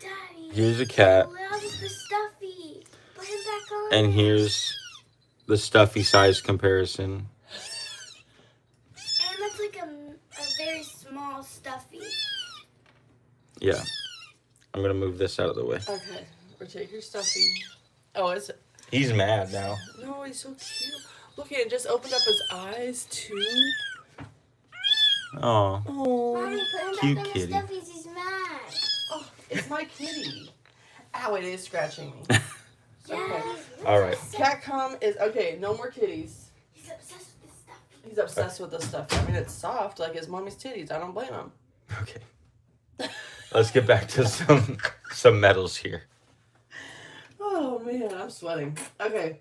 Daddy. Here's a cat. Well, just the stuffy. Put him back on. And here's the stuffy size comparison. And that's like a very small stuffy. Yeah. I'm gonna move this out of the way. Okay, or take your stuffy. Oh, it's He's mad now. no, he's so cute. Look at it, just opened up his eyes too. Oh. Oh, Mommy, put him Cute back on kitty. the stuffies. He's mad. oh, it's my kitty. Ow, it is scratching me. Yeah. Okay. he's All right. obsessed. Catcom is okay. No more kitties. He's obsessed with the stuffy. He's obsessed with this stuff. I mean, it's soft like his mommy's titties. I don't blame him. Okay. Let's get back to some metals here. Oh man, I'm sweating. Okay.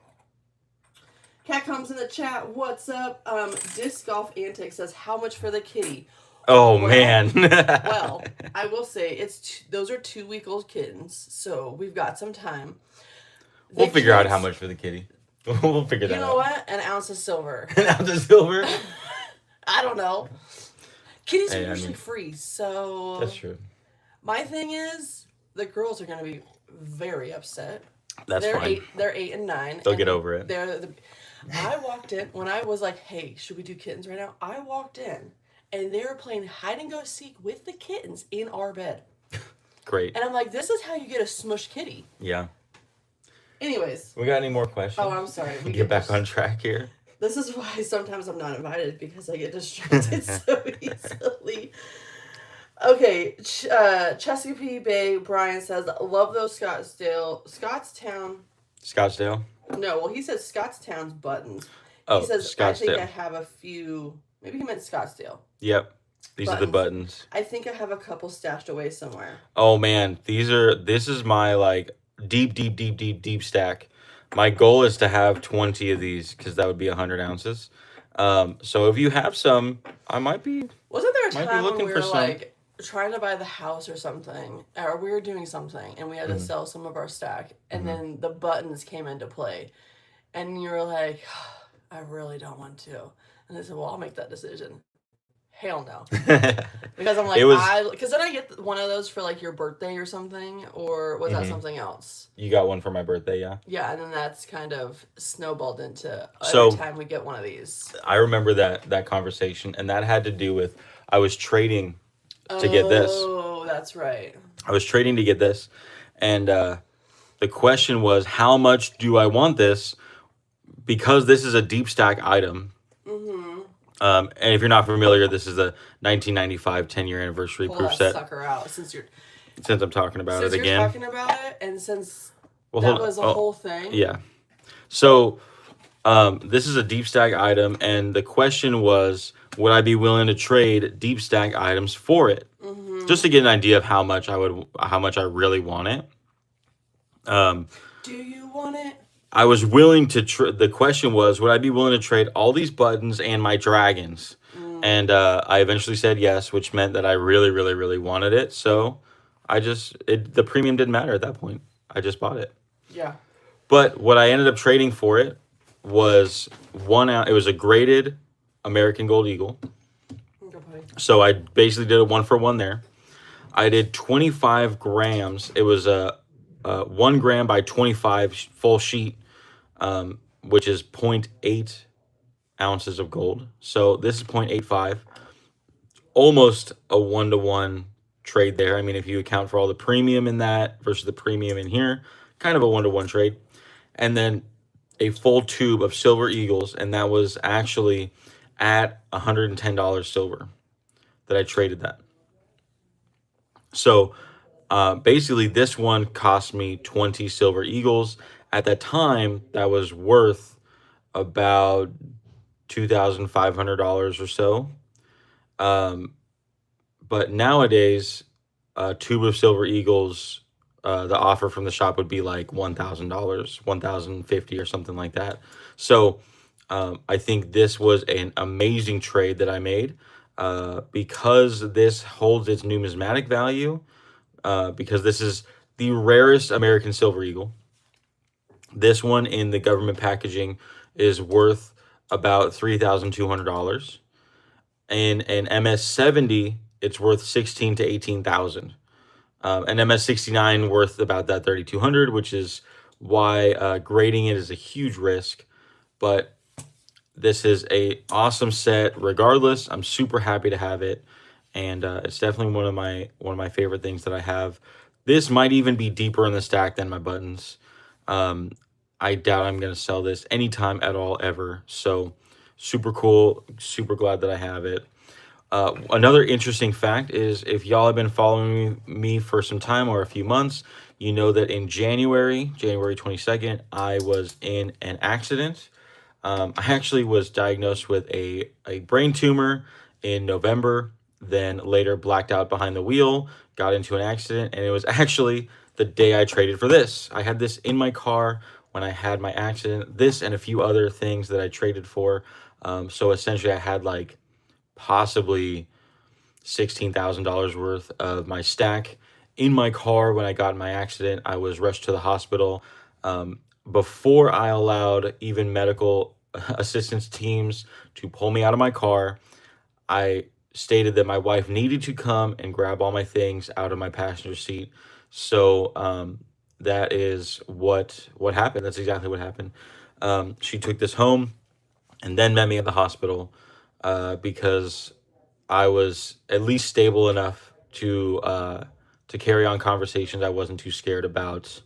Cat comes in the chat. What's up? Disc Golf Antics says, "How much for the kitty?" Oh Well- man. Well, I will say those are 2-week-old kittens, so we've got some time. we'll They figure out chose- how much for the kitty. We'll figure that You out. know what? An ounce of silver. An ounce of silver. I don't know. Kitties Hey, are I usually mean- free, so That's true. my thing is the girls are gonna be very upset. That's they're fine. They're 8 and 9. They'll and get over it. I walked in when I was like, "Hey, should we do kittens right now?" I walked in, and they were playing hide and go seek with the kittens in our bed, Great. and I'm like, "This is how you get a smush kitty." Yeah. Anyways, We got any more questions? oh, I'm sorry. We Get back on track here. This is why sometimes I'm not invited because I get distracted so easily. Okay, Chesapeake Bay Brian says, "Love those Scottstown." Scottsdale. No, well, he says Scottstown's buttons. Oh, He says, "I think I Scottsdale. have a few." Maybe he meant Scottsdale. Yep. These are the buttons. I think I have a couple stashed away somewhere. Oh man, this is my like deep stack. My goal is to have 20 of these because that would be 100 ounces. So if you have some, I might be. Wasn't there a Might be time when looking we for were some. like trying to buy the house or something, or we were doing something, and we had to Mm-hmm. sell some of our stack, and then the buttons came into play, and you were like, I really don't want to. And I said, well, I'll make that decision. Hell no. Because I'm like, It was- because then I get one of those for like your birthday or something, or was that something else? You got one for my birthday, yeah? Yeah, and then that's kind of snowballed into So- every time we get one of these. I remember that conversation, and that had to do with I was trading to get this. Oh, that's right. I was trading to get this, and the question was, how much do I want this? Because this is a deep stack item. And if you're not familiar, this is the 1995 10-year anniversary Pull proof that set. sucker out since you're Since I'm talking about it you're again. talking about it, and since Well, that hold- was a oh, whole thing. Yeah. So this is a deep stack item, and the question was, would I be willing to trade deep stack items for it? Just to get an idea of how much I really want it. Do you want it? I was willing to. The question was, would I be willing to trade all these buttons and my dragons? And I eventually said yes, which meant that I really, really, really wanted it. So the premium didn't matter at that point. I just bought it. Yeah. But what I ended up trading for it was 1 ounce. It was a graded American Gold Eagle. Okay, buddy. So I basically did a 1-for-1 there. I did 25 grams. It was a 1 gram by 25 full sheet, which is 0.8 ounces of gold. So this is 0.85. Almost a 1-to-1 trade there. I mean, if you account for all the premium in that versus the premium in here, kind of a 1-to-1 trade. And then a full tube of Silver Eagles, and that was actually at $110 silver that I traded that. So basically, this one cost me 20 Silver Eagles. At that time, that was worth about $2,500 or so. But nowadays, a tube of Silver Eagles, the offer from the shop would be like $1,000, $1,050 or something like that. So I think this was an amazing trade that I made because this holds its numismatic value, because this is the rarest American Silver Eagle. This one in the government packaging is worth about $3,200. In an MS-70, it's worth $16,000 to $18,000. An MS-69 worth about that $3,200, which is why grading it is a huge risk. But this is a awesome set. Regardless, I'm super happy to have it, and it's definitely one of my favorite things that I have. This might even be deeper in the stack than my buttons. I doubt I'm gonna sell this anytime at all ever. So super cool. Super glad that I have it. Another interesting fact is, if y'all have been following me for some time or a few months, you know that in January 22nd, I was in an accident. I actually was diagnosed with a brain tumor in November, then later blacked out behind the wheel, got into an accident, and it was actually the day I traded for this. I had this in my car when I had my accident, this and a few other things that I traded for. So essentially I had like possibly $16,000 worth of my stack in my car when I got in my accident. I was rushed to the hospital. Before I allowed even medical assistance teams to pull me out of my car, I stated that my wife needed to come and grab all my things out of my passenger seat. So that is what happened. That's exactly what happened. She took this home and then met me at the hospital because I was at least stable enough to carry on conversations. I wasn't too scared about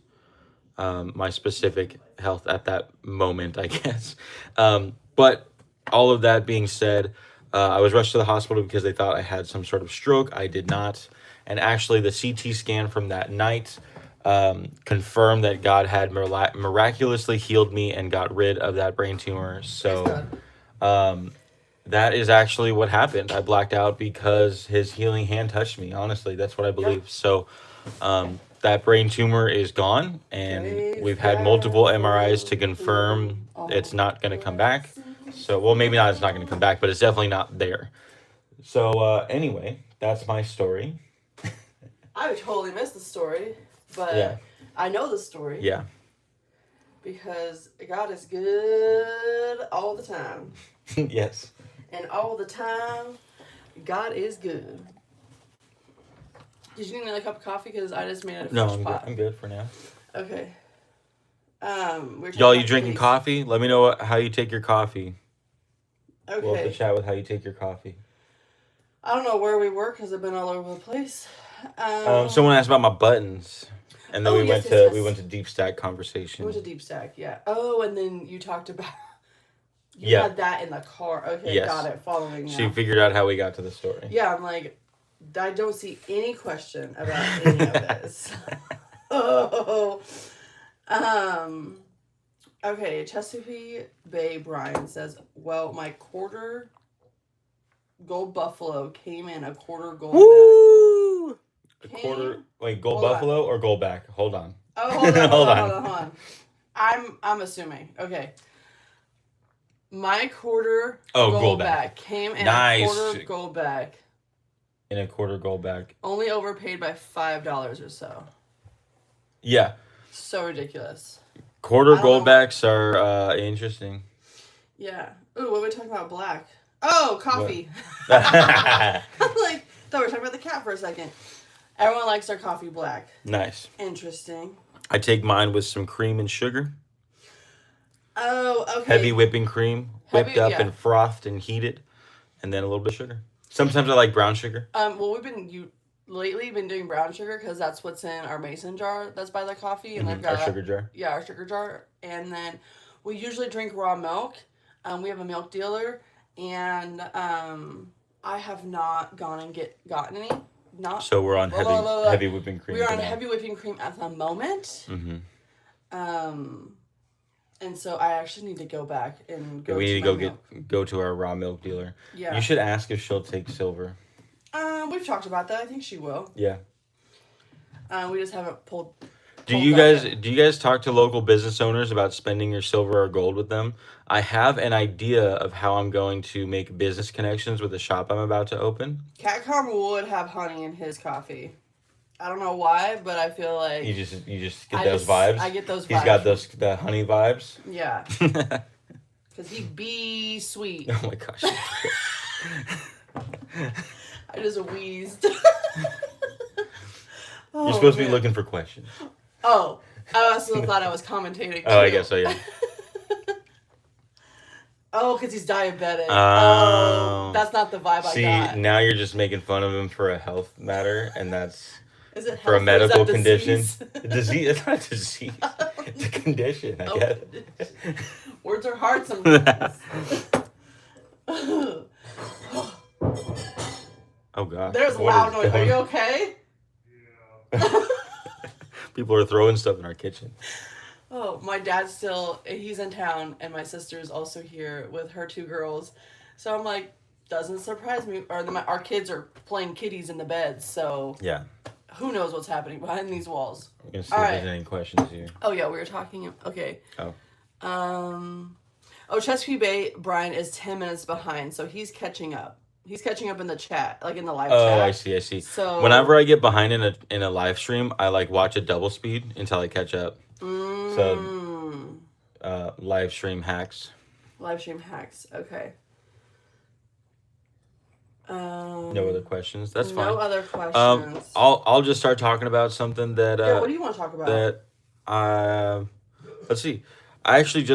my specific health at that moment, I guess. But all of that being said, I was rushed to the hospital because they thought I had some sort of stroke. I did not. And actually, the CT scan from that night confirmed that God had miraculously healed me and got rid of that brain tumor. So that is actually what happened. I blacked out because his healing hand touched me. Honestly, that's what I believe. Yep. So that brain tumor is gone, and Praise we've had multiple MRIs to confirm it's not going to come back. So, well, maybe not it's not going to come back, but it's definitely not there. So anyway, that's my story. I would totally miss the story, but Yeah. I know the story. Yeah. because God is good all the time. Yes. And all the time, God is good. Did you need another cup of coffee? Because I just made it a No, fresh I'm good. pot. I'm good for now. Okay. We're Y'all, talking you about drinking kitties. coffee? Let me know how you take your coffee. We'll have to Okay. chat with how you take your coffee. I don't know where we were because I've been all over the place. Someone asked about my buttons, and then Oh, we yes, went yes, to yes. we went to deep stack conversation. Went to Deep Stack, yeah. Oh, and then you talked about you Yeah. had that in the car. Okay, Yes. got it. Following now. She figured out how we got to the story. Yeah, I'm like, I don't see any question about any of this. Oh. Okay, Chesapeake Bay Brian says, well, my quarter gold buffalo came in a quarter gold Woo! A Came- quarter. Wait, gold Hold on. buffalo or gold back? Hold on. Oh, hold on, Hold hold on. I'm assuming. Okay. My quarter gold back came in Nice. a quarter gold back. In a quarter gold back. Only overpaid by $5 or so. Yeah. So ridiculous. Quarter I don't gold know. backs are interesting. Yeah. Ooh, what are we talking about? Black. Oh, coffee. What? I'm like, thought we were talking about the cat for a second. Everyone likes their coffee black. Nice. Interesting. I take mine with some cream and sugar. Oh, okay. Heavy whipping cream, whipped Heavy- up yeah. and frothed and heated, and then a little bit of sugar. Sometimes I like brown sugar. Well, we've been lately been doing brown sugar because that's what's in our mason jar that's by the coffee, and they've got Our sugar jar. Yeah, our sugar jar, and then we usually drink raw milk. We have a milk dealer, and I have not gone and gotten any. Not So we're on Blah, blah, blah, blah. heavy whipping cream. we're on for now. heavy whipping cream at the moment. Mm-hmm. And so I actually need to go back and go. We need to to my go to our raw milk dealer. Yeah. You should ask if she'll take silver. We've talked about that. I think she will. Yeah. We just haven't pulled. Do pulled you that guys in. talk to local business owners about spending your silver or gold with them? I have an idea of how I'm going to make business connections with the shop I'm about to open. Catcom would have honey in his coffee. I don't know why, but I feel like You just get those vibes. I get those vibes. He's got the honey vibes. Yeah, Oh because he be sweet. my gosh. I just wheezed. You're supposed to be man. looking for questions. Oh, I also thought I was commentating. Oh, I too. guess so, yeah. Oh, because he's diabetic. Oh. That's not the vibe See, I got. now you're just making fun of him for a health matter, and that's Is it for a health or is medical that condition. disease? Disease. It's not a disease. It's a condition, I Oh, guess. Words are hard sometimes. Oh god. There's What loud is noise. Are going- you okay? People are throwing stuff in our kitchen. Oh, my dad's he's in town, and my sister's also here with her two girls. So I'm like, doesn't surprise me. Or our kids are playing kitties in the bed, so Yeah. who knows what's happening behind these walls. We're gonna see All if right. there's any questions here. Oh, yeah, we were talking. Okay. Oh. Chesapeake Bay, Brian is 10 minutes behind, so he's catching up. He's catching up in the chat, like in the live Oh, chat. I see. So Whenever I get behind in a live stream, I like watch at double speed until I catch up. So live stream hacks. live stream hacks. Okay. No other questions. That's fine. No other questions. I'll just start talking about something that yeah, what do you want to talk about? let's see. I actually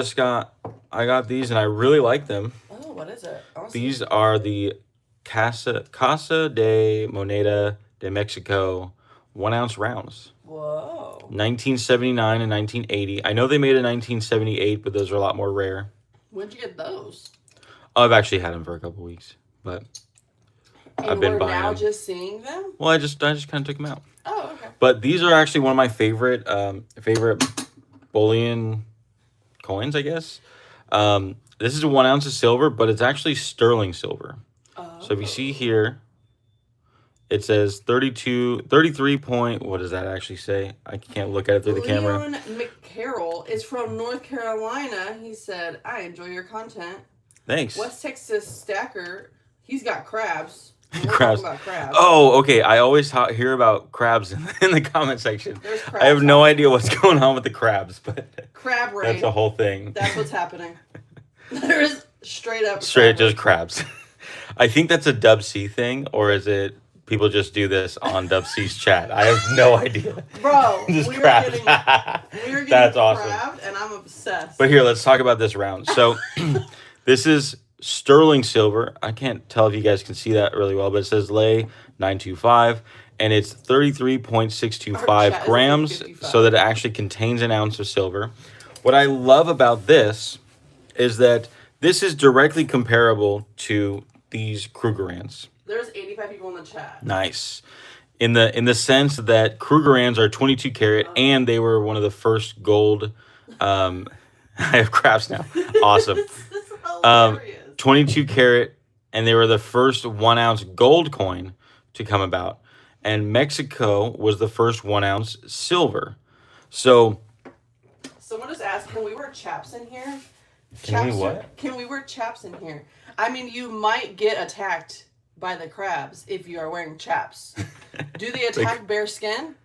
I got these and I really like them. Oh, what is it? Honestly. These are the Casa de Moneda de Mexico 1 ounce rounds. Whoa. 1979 and 1980. I know they made a 1978, but those are a lot more rare. When'd you get those? Oh, I've actually had them for a couple weeks, but And I've been we're buying now them. just seeing them? Well, I just kind of took them out. Oh, okay. But these are actually one of my favorite bullion coins, I guess. This is 1 ounce of silver, but it's actually sterling silver. So if you see here, it says 33 point, what does that actually say? I can't look at it through the camera. Leon McCarroll is from North Carolina. He said, I enjoy your content. Thanks. West Texas Stacker, he's got crabs. And we're Crabs. talking about crabs. Oh, okay. I always hear about crabs in the comment section. There's crabs. I have no idea what's going on with the crabs, but Crab raid. that's a whole thing. That's what's happening. There's straight up. Straight crab just crabs. I think that's a Dub C thing, or is it people just do this on Dub C's chat? I have no idea. raid. Bro, Just we crabs. were getting That's awesome. crabbed, and I'm obsessed. But here, let's talk about this round. So, this is sterling silver. I can't tell if you guys can see that really well, but it says lay 925, and it's Our 33.625 chat is grams, 55. so that it actually contains an ounce of silver. What I love about this is that this is directly comparable to these Krugerrands. There's 85 people in the chat. Nice. In the sense that Krugerrands are 22 karat, and they were one of the first gold. I have crabs now. Awesome. This is hilarious. 22 karat, and they were the first 1 ounce gold coin to come about. And Mexico was the first 1 ounce silver. So, Someone just asked, can we wear chaps in here? Can we Chaps what? are- Can we wear chaps in here? I mean, you might get attacked by the crabs if you are wearing chaps. Do they attack bare skin?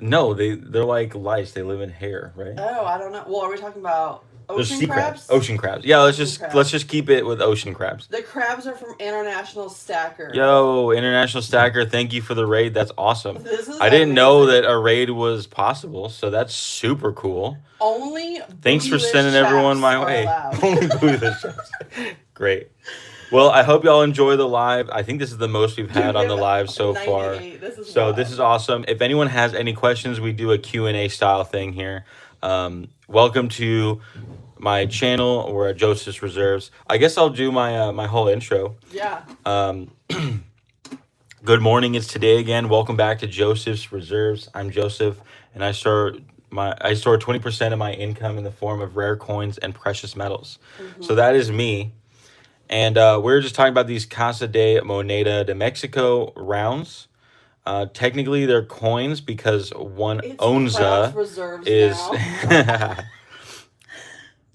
no, they're like lice. They live in hair, right? Oh, I don't know. Well, are we talking about There's ocean sea crabs? Ocean crabs. Yeah, let's Ocean crabs. let's just keep it with ocean crabs. The crabs are from International Stacker. Yo, International Stacker, thank you for the raid. That's awesome. This is I didn't know amazing. that a raid was possible, so that's super cool. Only Thanks for bootyless sending everyone chaps my are way. allowed. Only bootyless chaps. Great. Well, I hope y'all enjoy the live. I think this is the most we've had on the live so far. 98. This is So wild. this is awesome. If anyone has any questions, we do a Q&A style thing here. Welcome to my channel. We're at Joseph's Reserves. I guess I'll do my my whole intro. Yeah. Good morning. It's today again. Welcome back to Joseph's Reserves. I'm Joseph, and I store 20% of my income in the form of rare coins and precious metals. So that is me. And we're just talking about these Casa de Moneda de Mexico rounds. Technically, they're coins because one It's onza Clouds Reserves is now.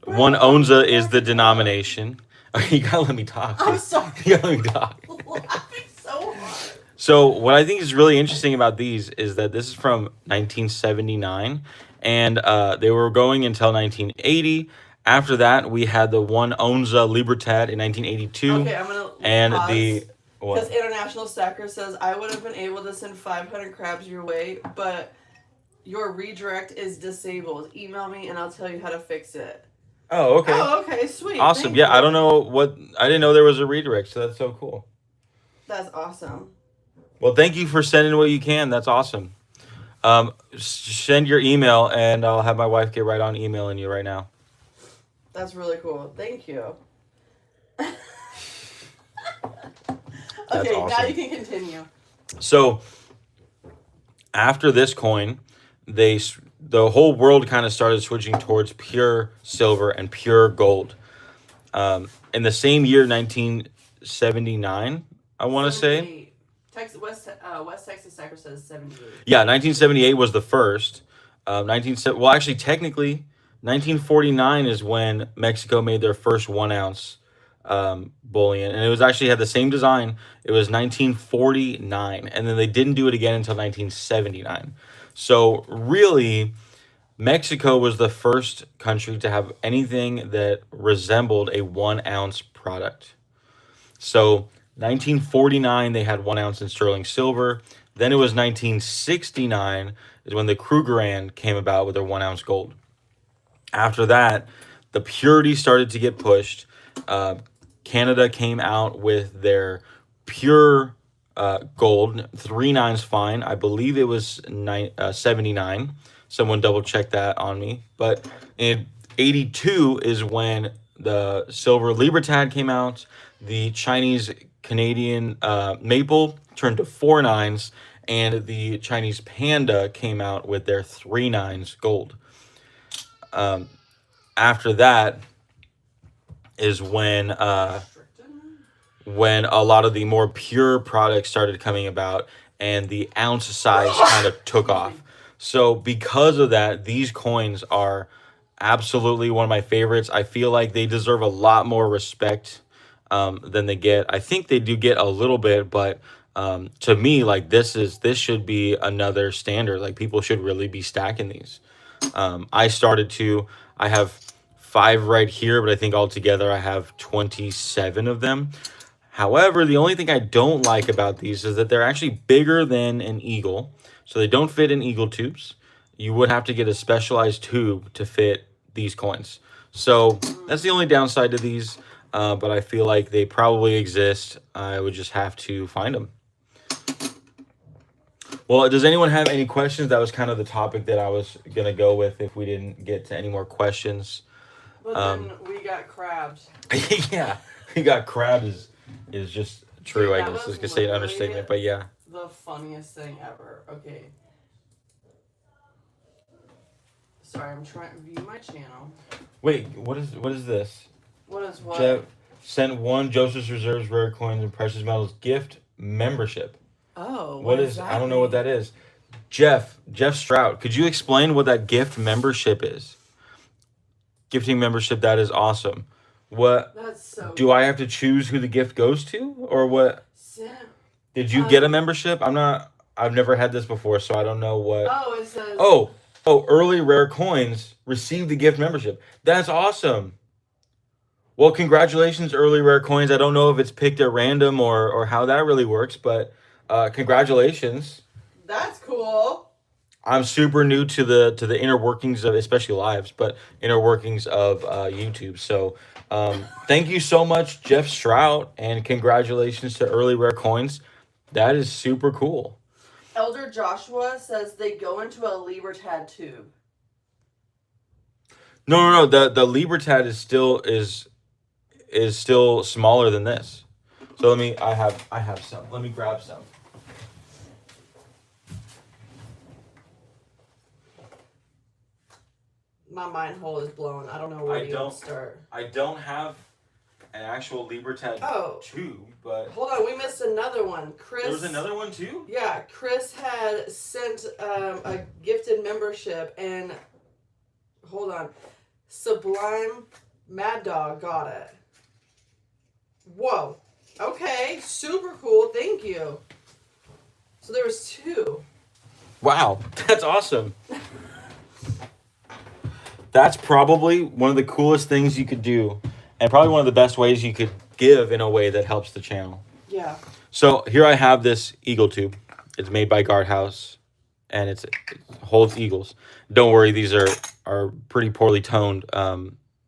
one onza is the denomination. You gotta let me talk. I'm dude. sorry. You gotta let me talk. Laughing so hard. So what I think is really interesting about these is that this is from 1979, and they were going until 1980. After that, we had the one Onza Libertad in 1982, Okay, I'm gonna and pause. the Because what? International Stacker says, I would have been able to send 500 crabs your way, but your redirect is disabled. Email me and I'll tell you how to fix it. Oh, okay, Oh, okay, sweet. awesome. Thank Yeah, I you. don't know what I didn't know there was a redirect, so that's so cool. That's awesome. Well, thank you for sending what you can. That's awesome. Send your email, and I'll have my wife get right on emailing you right now. That's really cool. Thank you. That's Okay, now awesome. you can continue. So after this coin, the whole world kind of started switching towards pure silver and pure gold. In the same year, 1979, I want to say. 78. West Texas Stacker says 78. Yeah, 1978 was the first. Well, actually, technically, 1949 is when Mexico made their first 1 ounce bullion, and it was actually had the same design. It was 1949, and then they didn't do it again until 1979. So really, Mexico was the first country to have anything that resembled a 1 ounce product. So 1949, they had 1 ounce in sterling silver. Then it was 1969 is when the Krugerrand came about with their 1 ounce gold. After that, the purity started to get pushed. Canada came out with their pure gold, 3 nines fine. I believe it was 79. Someone double check that on me. But in 82 is when the silver Libertad came out. The Chinese Canadian maple turned to 4 nines, and the Chinese panda came out with their 3 nines gold. After that is when a lot of the more pure products started coming about, and the ounce size kind of took off. So because of that, these coins are absolutely one of my favorites. I feel like they deserve a lot more respect than they get. I think they do get a little bit, but to me, like this should be another standard. Like people should really be stacking these. I have 5 right here, but I think altogether I have 27 of them. However, the only thing I don't like about these is that they're actually bigger than an eagle. So they don't fit in eagle tubes. You would have to get a specialized tube to fit these coins. So that's the only downside to these. But I feel like they probably exist. I would just have to find them. Well, does anyone have any questions? That was kind of the topic that I was going to go with if we didn't get to any more questions. But then we got crabbed. Yeah, we got crabbed is just true, Dude, I that guess. I was was going to say an literally understatement, but yeah. The funniest thing ever. Okay. Sorry, I'm trying to view my channel. Wait, what is this? What is what? Jeff sent 1 Joseph's Reserves Rare Coins and Precious Metals gift membership. Oh, What is I don't know what that is. Jeff Strout, could you explain what that gift membership is? Gifting membership, that is awesome. What That's so do I have to choose who the gift goes to, or what? Did you get a membership? I've never had this before, so I don't know what. Oh, it says. Oh, early rare coins received the gift membership. That's awesome. Well, congratulations, early rare coins. I don't know if it's picked at random or how that really works, but congratulations. That's cool. I'm super new to the inner workings of, especially lives, but inner workings of YouTube. So thank you so much, Jeff Strout, and congratulations to early rare coins. That is super cool. Elder Joshua says they go into a Libertad tube. No. The Libertad is still smaller than this. So I have some. Let me grab some. My mind hole is blown. I don't know where to even start. I don't have an actual Libertad tube, but hold on, we missed another one. Chris. There was another one too? Yeah, Chris had sent a gifted membership, and hold on, Sublime Mad Dog got it. Whoa. Okay, super cool. Thank you. So there was 2. Wow, that's awesome. That's probably one of the coolest things you could do, and probably one of the best ways you could give in a way that helps the channel. Yeah. So here I have this eagle tube. It's made by Guardhouse, and it holds eagles. Don't worry, these are pretty poorly toned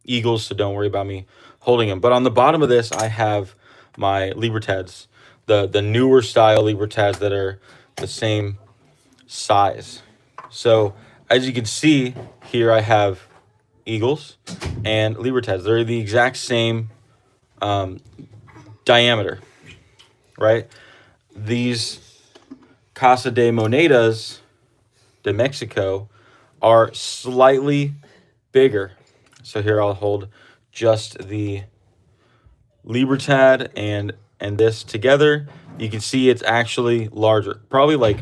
eagles, so don't worry about me holding them. But on the bottom of this, I have my Libertads, the newer style Libertads that are the same size. So as you can see here, I have eagles and Libertads. They're the exact same diameter, right? These Casa de Monedas de Mexico are slightly bigger. So here I'll hold just the Libertad and this together. You can see it's actually larger, probably like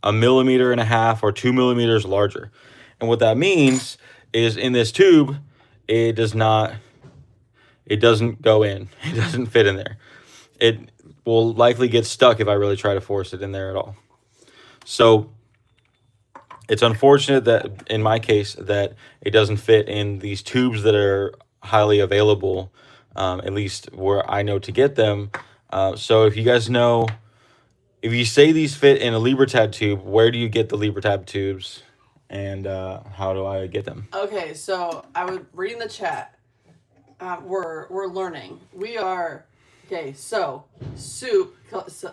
1.5 millimeters or 2 millimeters larger. And what that means is in this tube, it doesn't go in. It doesn't fit in there. It will likely get stuck if I really try to force it in there at all. So it's unfortunate that in my case that it doesn't fit in these tubes that are highly available, at least where I know to get them. So if you guys know, if you say these fit in a Libertad tube, where do you get the Libertad tubes, and how do I get them? Okay, so I was reading the chat. We're learning. We are okay. So soup.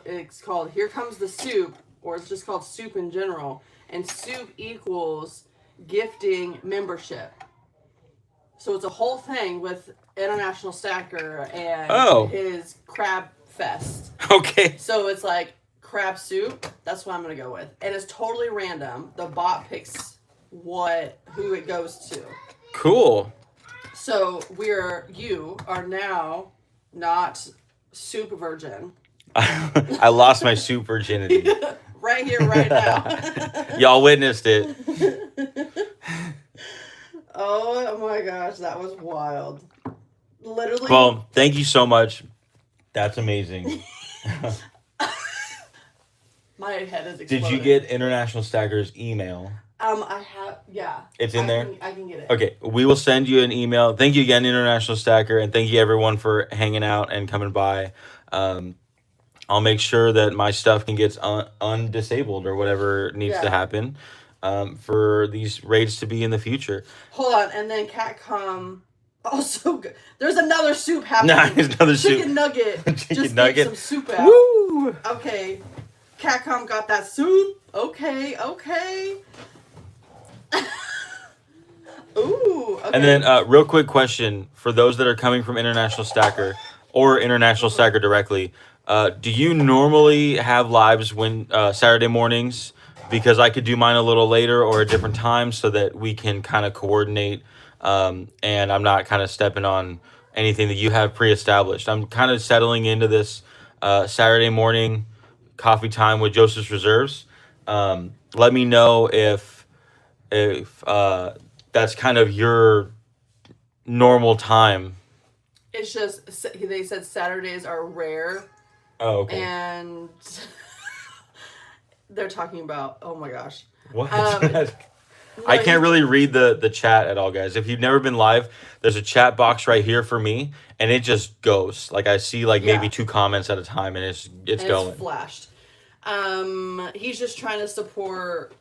It's called Here Comes the Soup, or it's just called soup in general. And soup equals gifting membership. So it's a whole thing with International Stacker and his Crab Fest. Okay. So it's like crab soup. That's what I'm gonna go with, and it's totally random. The bot picks who it goes to. Cool. So you are now not soup virgin. I lost my soup virginity. Right here, right now. Y'all witnessed it. Oh my gosh, that was wild. literally. Well, thank you so much. That's amazing. My head is Did exploding. you get International Stacker's email? I have, yeah. It's in there? I can get it. Okay, we will send you an email. Thank you again, International Stacker, and thank you everyone for hanging out and coming by. I'll make sure that my stuff can get undisabled or whatever needs to Yeah. happen for these raids to be in the future. Hold on, and then Catcom also. There's another soup happening. Nah, there's another soup. Chicken nugget. Chicken Just nugget. get some soup out. Woo! Okay, Catcom got that soup. Okay. Ooh. Okay. And then, real quick question for those that are coming from International Stacker or International Stacker directly. Do you normally have lives when Saturday mornings? Because I could do mine a little later or a different time so that we can kind of coordinate, and I'm not kind of stepping on anything that you have pre-established. I'm kind of settling into this Saturday morning coffee time with Joseph's Reserves. Let me know if that's kind of your normal time. It's just they said Saturdays are rare, Oh, okay. and they're talking about. Oh my gosh. What? No, I can't really read the chat at all, guys. If you've never been live, there's a chat box right here for me, and it just goes. Like I see like maybe Yeah. 2 comments at a time, and it's and going. It's flashed. He's just trying to support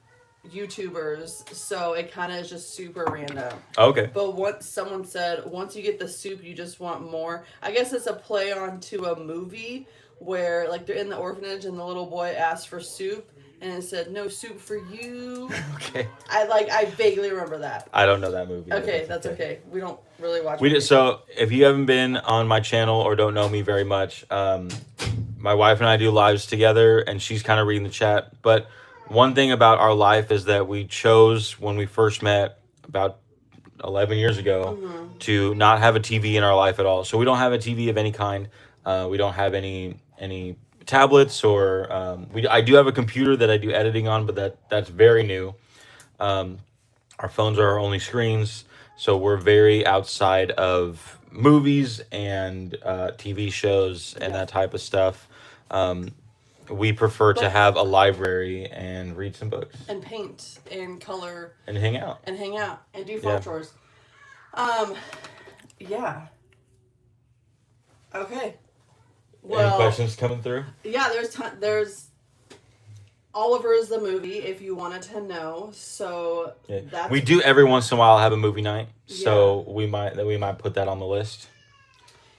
YouTubers, so it kind of is just super random. Okay. But what someone said, once you get the soup, you just want more. I guess it's a play on to a movie where like they're in the orphanage and the little boy asked for soup and it said no soup for you. Okay. I vaguely remember that. I don't know that movie. but Okay, that's okay. We don't really watch. We did movies. so. If you haven't been on my channel or don't know me very much, my wife and I do lives together, and she's kind of reading the chat. But one thing about our life is that we chose when we first met about 11 years ago to not have a TV in our life at all. So we don't have a TV of any kind. We don't have any tablets or I do have a computer that I do editing on, but that's very new. Our phones are our only screens, so we're very outside of movies and TV shows and that type of stuff. We prefer to have a library and read some books and paint and color and hang out. and hang out and do farm Yeah. chores. Yeah. Okay. Any Well, questions coming through? yeah, there's Oliver is the movie if you wanted to know. So Yeah. that's We do every once in a while have a movie night, so we might put that on the list.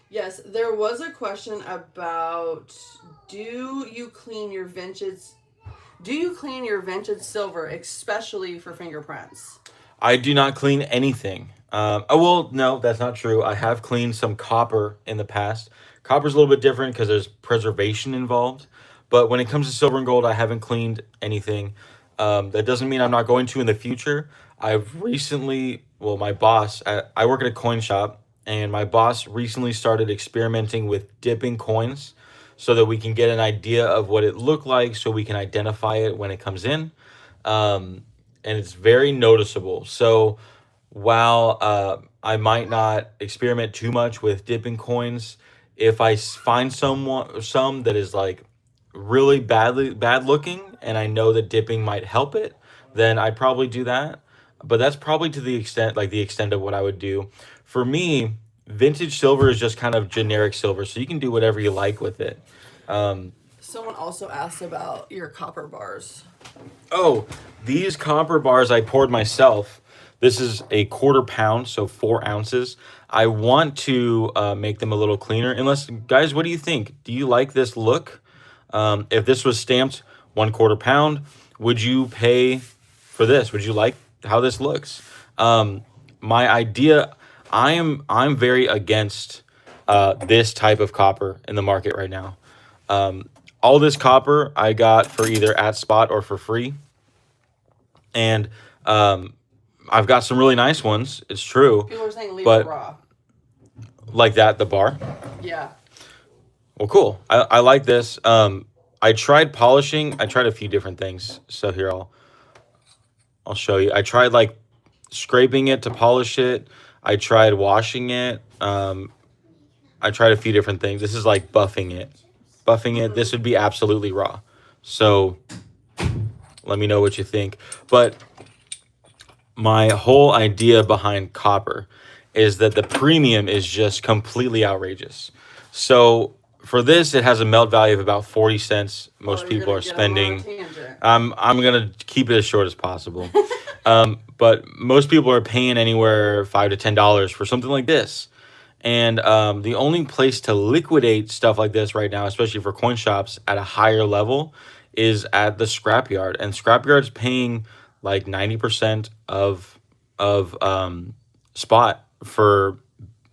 Yes, there was a question about do you clean your vintage silver, especially for fingerprints? I do not clean anything. Oh well, no, that's not true. I have cleaned some copper in the past. Copper's a little bit different because there's preservation involved. But when it comes to silver and gold, I haven't cleaned anything. That doesn't mean I'm not going to in the future. I've recently, well, my boss, I work at a coin shop, and my boss recently started experimenting with dipping coins so that we can get an idea of what it looked like so we can identify it when it comes in. And it's very noticeable. So while I might not experiment too much with dipping coins, if I find some that is like really bad looking and I know that dipping might help it, then I'd probably do that. But that's probably to the extent of what I would do. For me, vintage silver is just kind of generic silver, so you can do whatever you like with it. Someone also asked about your copper bars. Oh, these copper bars I poured myself. This is a 1/4 pound, so 4 ounces. I want to make them a little cleaner. Unless, guys, what do you think? Do you like this look? If this was stamped 1/4 pound, would you pay for this? Would you like how this looks? My idea, I'm very against this type of copper in the market right now. All this copper I got for either at spot or for free. And I've got some really nice ones. It's true. People were saying leave But- it raw. Like that, the bar. Yeah. Well, cool. I like this. I tried polishing. I tried a few different things. So here, I'll show you. I tried like scraping it to polish it. I tried washing it. I tried a few different things. This is like buffing it. Buffing it. This would be absolutely raw. So let me know what you think. But my whole idea behind copper is that the premium is just completely outrageous. So for this, it has a melt value of about 40 cents. Most people are spending. I'm gonna keep it as short as possible. But most people are paying anywhere $5 to $10 for something like this. And the only place to liquidate stuff like this right now, especially for coin shops at a higher level, is at the scrapyard. And scrapyard's paying like 90% of spot for,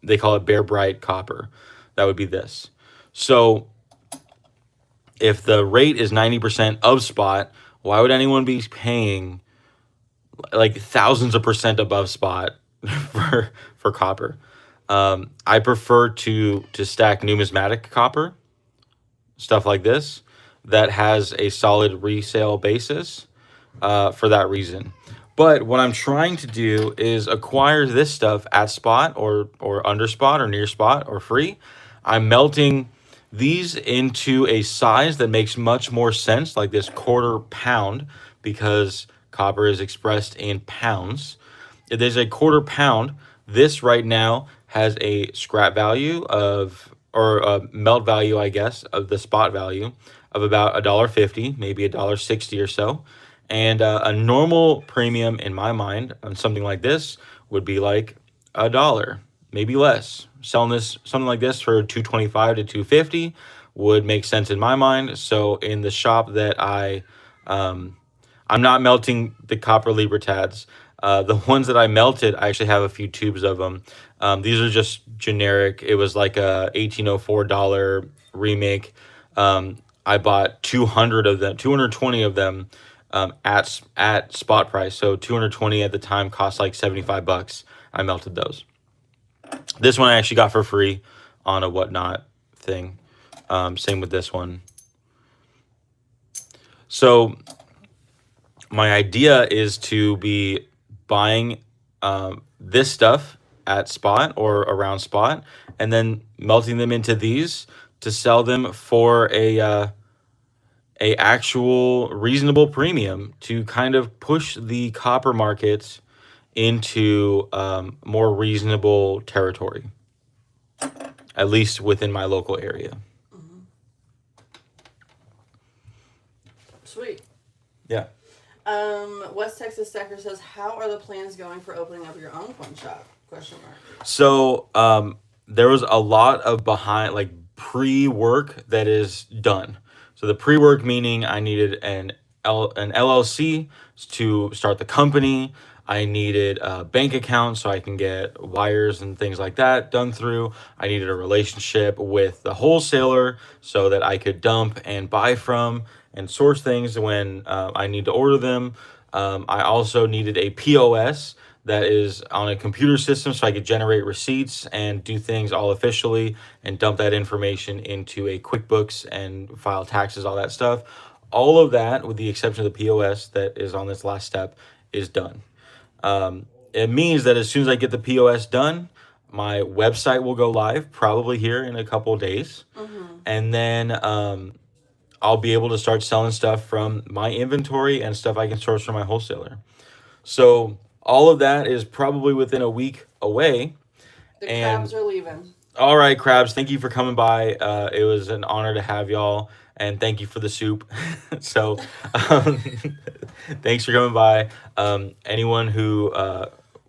they call it bare bright copper. That would be this. So if the rate is 90% of spot, why would anyone be paying like thousands of percent above spot for copper? I prefer to stack numismatic copper, stuff like this, that has a solid resale basis for that reason. But what I'm trying to do is acquire this stuff at spot or under spot or near spot or free. I'm melting these into a size that makes much more sense, like this 1/4 pound, because copper is expressed in pounds. If there's a 1/4 pound, this right now has a scrap value of, or a melt value, I guess, of the spot value of about $1.50, maybe $1.60 or so. And a normal premium in my mind on something like this would be like $1, maybe less. Selling this something like this for $2.25 to $2.50 would make sense in my mind. So in the shop that I'm not melting the copper Libertads. The ones that I melted, I actually have a few tubes of them. These are just generic. It was like a $1804 remake. I bought 200 of them, 220 of them at spot price. So 220 at the time cost like $75. I melted those. This one I actually got for free on a Whatnot thing. Same with this one. So my idea is to be buying this stuff at spot or around spot, and then melting them into these to sell them for a actual reasonable premium to kind of push the copper markets into more reasonable territory, at least within my local area. Sweet. Yeah. West Texas Stacker says, "How are the plans going for opening up your own coin shop?" ? So there was a lot of pre-work that is done. So the pre-work meaning I needed an LLC to start the company. I needed a bank account so I can get wires and things like that done through. I needed a relationship with the wholesaler so that I could dump and buy from and source things when I need to order them. I also needed a POS that is on a computer system so I could generate receipts and do things all officially and dump that information into a QuickBooks and file taxes, all that stuff. All of that, with the exception of the POS that is on this last step, is done. It means that as soon as I get the POS done, my website will go live probably here in a couple of days. And then I'll be able to start selling stuff from my inventory and stuff I can source from my wholesaler. So all of that is probably within a week away. The crabs are leaving. All right, crabs, thank you for coming by. It was an honor to have y'all, and thank you for the soup. So thanks for coming by. Anyone who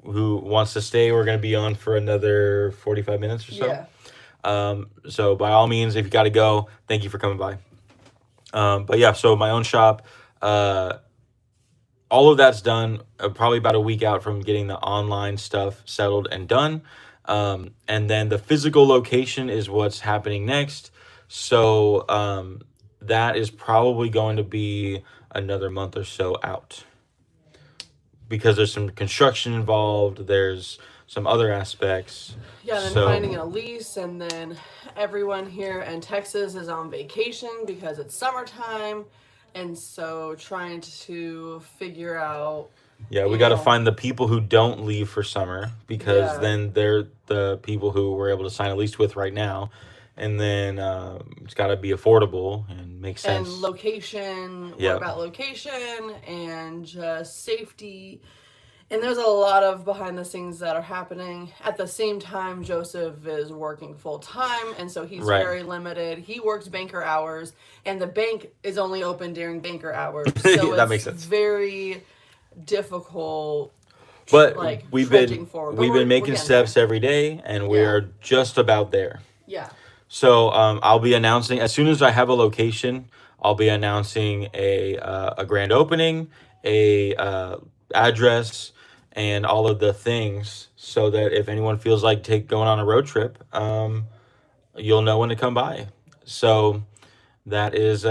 wants to stay, we're going to be on for another 45 minutes or so. Yeah. So by all means, if you got to go, thank you for coming by. But yeah, so my own shop, all of that's done, probably about a week out from getting the online stuff settled and done. And then the physical location is what's happening next. So that is probably going to be another month or so out, because there's some construction involved. There's some other aspects. Yeah, then finding a lease, and then everyone here in Texas is on vacation because it's summertime, and so trying to figure out Yeah, we You got to know. find the people who don't leave for summer, because Yeah. then they're the people who we're able to sign a lease with right now. And then it's got to be affordable and make And sense. location, what Yep. about location and just safety. And there's a lot of behind the scenes that are happening. At the same time, Joseph is working full time, and so he's Right. very limited. He works banker hours, and the bank is only open during banker hours. So That it's makes sense. very difficult. But like, we've trudging been forward. But we've we're been making getting steps there. every day, and we Yeah. are just about there. Yeah. So I'll be announcing as soon as I have a location. I'll be announcing a grand opening, a address, and all of the things, so that if anyone feels like going on a road trip, you'll know when to come by. So that is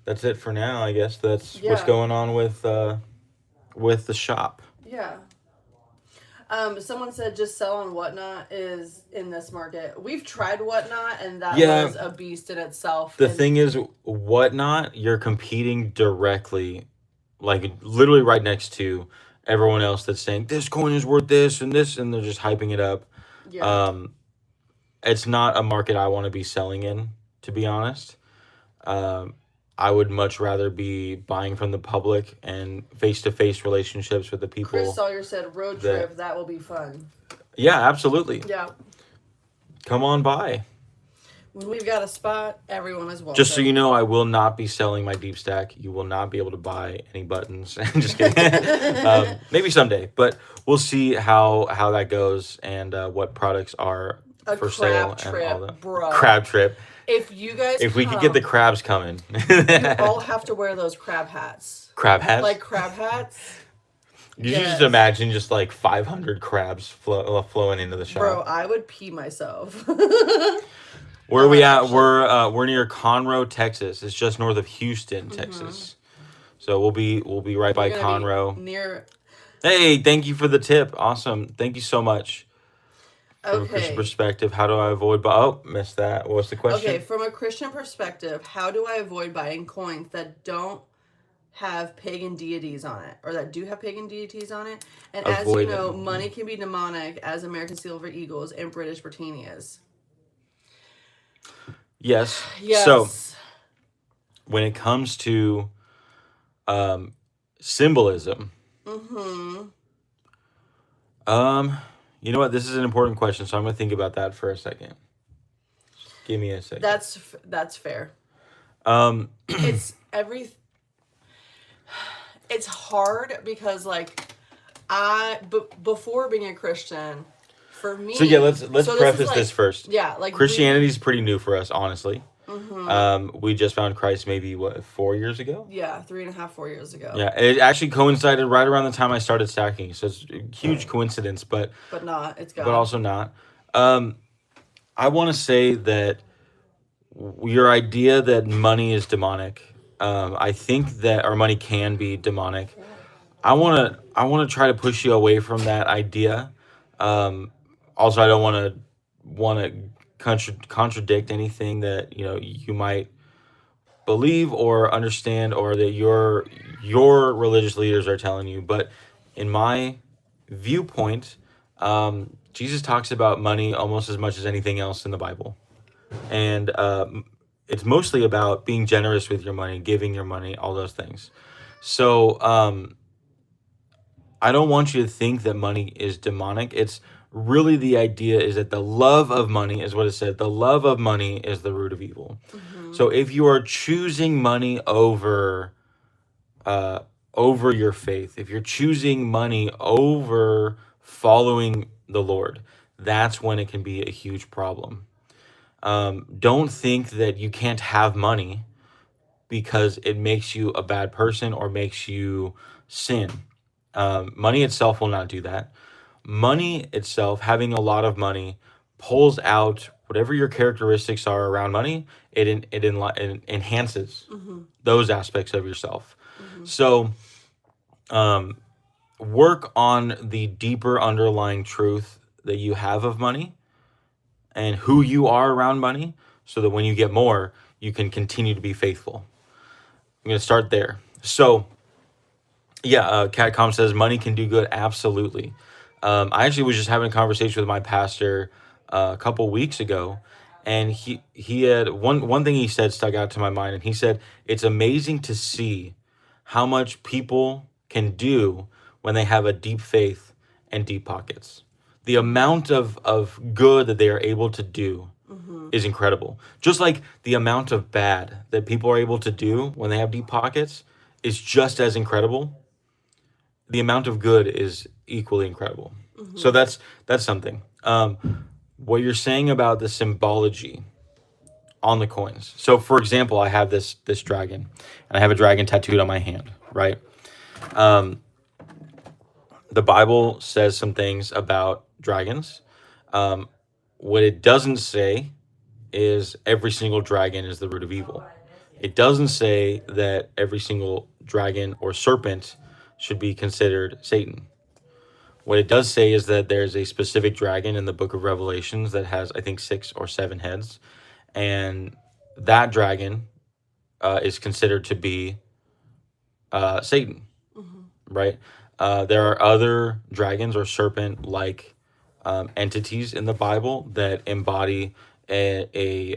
that's it for now. I guess that's what's Yeah. going on with the shop. Yeah. Someone said just sell on Whatnot is in this market. We've tried Whatnot, and that Yeah. was a beast in itself. The And thing is, Whatnot, you're competing directly, like literally right next to everyone else that's saying this coin is worth this, and they're just hyping it up. yeah, Um, it's not a market I want to be selling in, to be honest. Um, I would much rather be buying from the public and face to face relationships with the Chris people. Sawyer said road that- trip. That will be fun. Yeah, absolutely. Yeah. Come on by. When we've got a spot, everyone is welcome. Just so you know, I will not be selling my deep stack. You will not be able to buy any buttons. Just kidding. Maybe someday, but we'll see how that goes, and what products are A for crab sale trip, and all that. bro. Crab trip. If you guys, If we could get the crabs coming. you all have to wear those crab hats. Crab hats. Like crab hats, you yes. just imagine just like 500 crabs flowing into the shop. bro. I would pee myself. Where are we at? actually- We're near Conroe, Texas. It's just north of Houston, Texas. So we'll be right by We're gonna be Conroe. near. Hey, thank you for the tip. Awesome. Thank you so much. From a Christian Okay. perspective, how do I avoid? Oh, missed that. What was the question? Okay, from a Christian perspective, how do I avoid buying coins that don't have pagan deities on it, or that do have pagan deities on it? And as you Avoid it. know, money can be demonic, as American Silver Eagles and British Britannias. Yes. Yes. So when it comes to symbolism, you know what? This is an important question, so I'm gonna think about that for a second. Give me a second. that's fair. Um, It's it's hard because like before being a Christian, for me. so yeah, let's so this preface is, like, this first. Yeah, like Christianity is pretty new for us, honestly. Mm-hmm. We just found Christ maybe 4 years ago. Yeah, 3.5, 4 years ago. Yeah, it actually coincided right around the time I started stacking, so it's a huge coincidence, but But it's God. also not. I want to say that your idea that money is demonic, I think that our money can be demonic. I want to try to push you away from that idea. Also, I don't want to contradict anything that you might believe or understand, or that your religious leaders are telling you. But in my viewpoint, Jesus talks about money almost as much as anything else in the Bible, and it's mostly about being generous with your money, giving your money, all those things. So I don't want you to think that money is demonic. It's really, the idea is that the love of money is what it said. The love of money is the root of evil. So if you are choosing money over your faith, if you're choosing money over following the Lord, that's when it can be a huge problem. Don't think that you can't have money because it makes you a bad person or makes you sin. Money itself will not do that. Money itself, having a lot of money, pulls out whatever your characteristics are around money. It enhances those aspects of yourself. So work on the deeper underlying truth that you have of money and who you are around money, so that when you get more, you can continue to be faithful. I'm going to start there. So Yeah, Catcom says money can do good. Absolutely. I actually was just having a conversation with my pastor a couple weeks ago, and he had one thing he said stuck out to my mind, and he said it's amazing to see how much people can do when they have a deep faith and deep pockets. The amount of good that they are able to do is incredible. Just like the amount of bad that people are able to do when they have deep pockets is just as incredible. The amount of good is equally incredible. So that's something. What you're saying about the symbology on the coins. So, for example, I have this dragon, and I have a dragon tattooed on my hand. Right. The Bible says some things about dragons. What it doesn't say is every single dragon is the root of evil. It doesn't say that every single dragon or serpent should be considered Satan. What it does say is that there's a specific dragon in the book of Revelations that has, I think, 6 or 7 heads. And that dragon is considered to be Satan, right? There are other dragons or serpent like entities in the Bible that embody a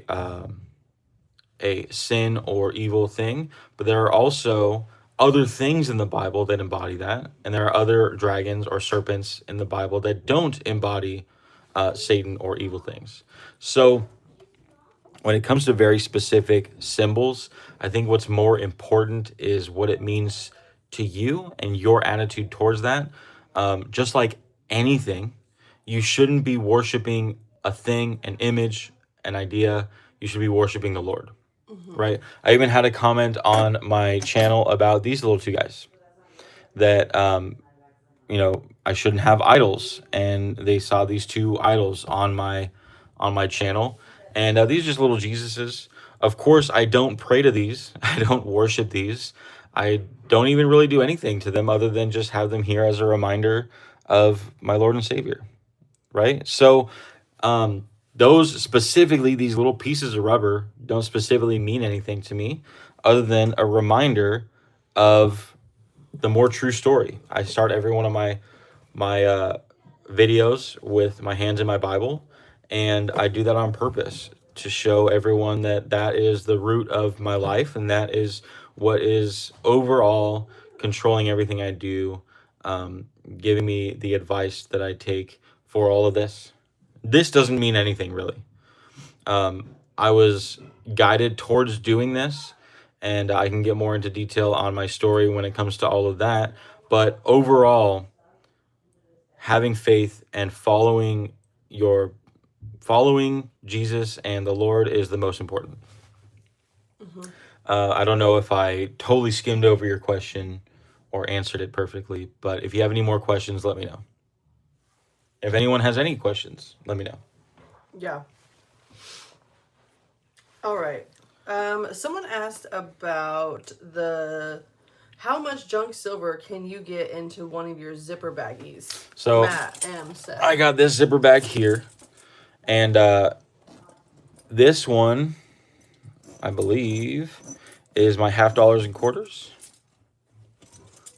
sin or evil thing, but there are also other things in the Bible that embody that, and there are other dragons or serpents in the Bible that don't embody Satan or evil things. So when it comes to very specific symbols, I think what's more important is what it means to you and your attitude towards that. Just like anything, you shouldn't be worshiping a thing, an image, an idea. You should be worshiping the Lord, right? I even had a comment on my channel about these little two guys that, I shouldn't have idols, and they saw these two idols on my channel, and these are just little Jesuses. Of course, I don't pray to these. I don't worship these. I don't even really do anything to them other than just have them here as a reminder of my Lord and Savior, right? So, those specifically, these little pieces of rubber don't specifically mean anything to me other than a reminder of the more true story. I start every one of my videos with my hands in my Bible, and I do that on purpose to show everyone that that is the root of my life, and that is what is overall controlling everything I do, giving me the advice that I take for all of this. This doesn't mean anything really. I was guided towards doing this, and I can get more into detail on my story when it comes to all of that. But overall, having faith and following Jesus and the Lord is the most important. I don't know if I totally skimmed over your question or answered it perfectly, but if you have any more questions, let me know. If anyone has any questions, let me know. Yeah. All right. Someone asked about how much junk silver can you get into one of your zipper baggies? So Matt M said. I got this zipper bag here, and this one, I believe, is my $50 and quarters.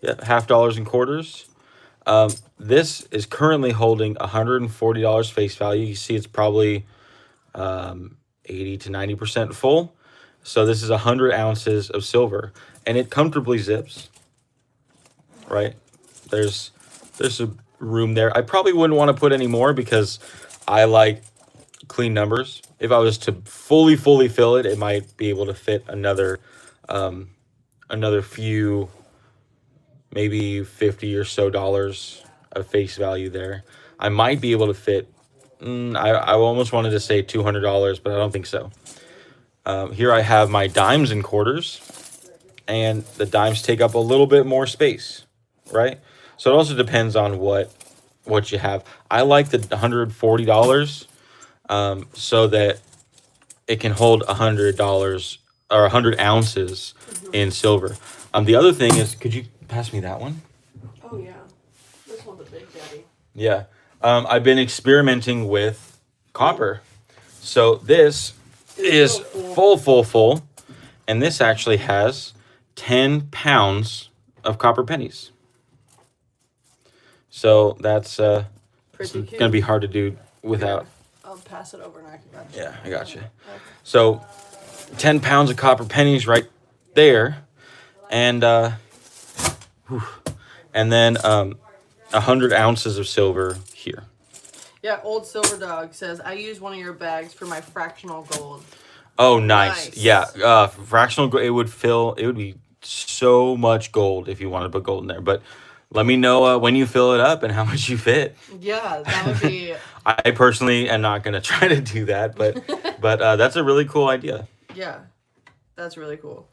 Yeah, $50 and quarters. This is currently holding $140 face value. You see, it's probably 80 to 90% full. So this is 100 ounces of silver, and it comfortably zips. Right? There's some room there. I probably wouldn't want to put any more because I like clean numbers. If I was to fully fill it, it might be able to fit another few, maybe $50 or so of face value there. I might be able to fit, I almost wanted to say $200, but I don't think so. Here I have my dimes and quarters, and the dimes take up a little bit more space, right? So it also depends on what you have. I like the $140 so that it can hold $100 or 100 ounces in silver. The other thing is, could you pass me that one? Oh, yeah. This one's a big daddy. Yeah. I've been experimenting with copper. So this is full. And this actually has 10 pounds of copper pennies. So that's Pretty cute. gonna be hard to do without. I'll pass it over and I can got you. Yeah, I got you. So 10 pounds of copper pennies right there, and and then 100 ounces of silver here. Yeah, Old Silver Dog says, I use one of your bags for my fractional gold. Oh, nice. Nice. Yeah, fractional gold. It would be so much gold if you wanted to put gold in there. But let me know when you fill it up and how much you fit. Yeah, that would be... I personally am not going to try to do that, but that's a really cool idea. Yeah, that's really cool.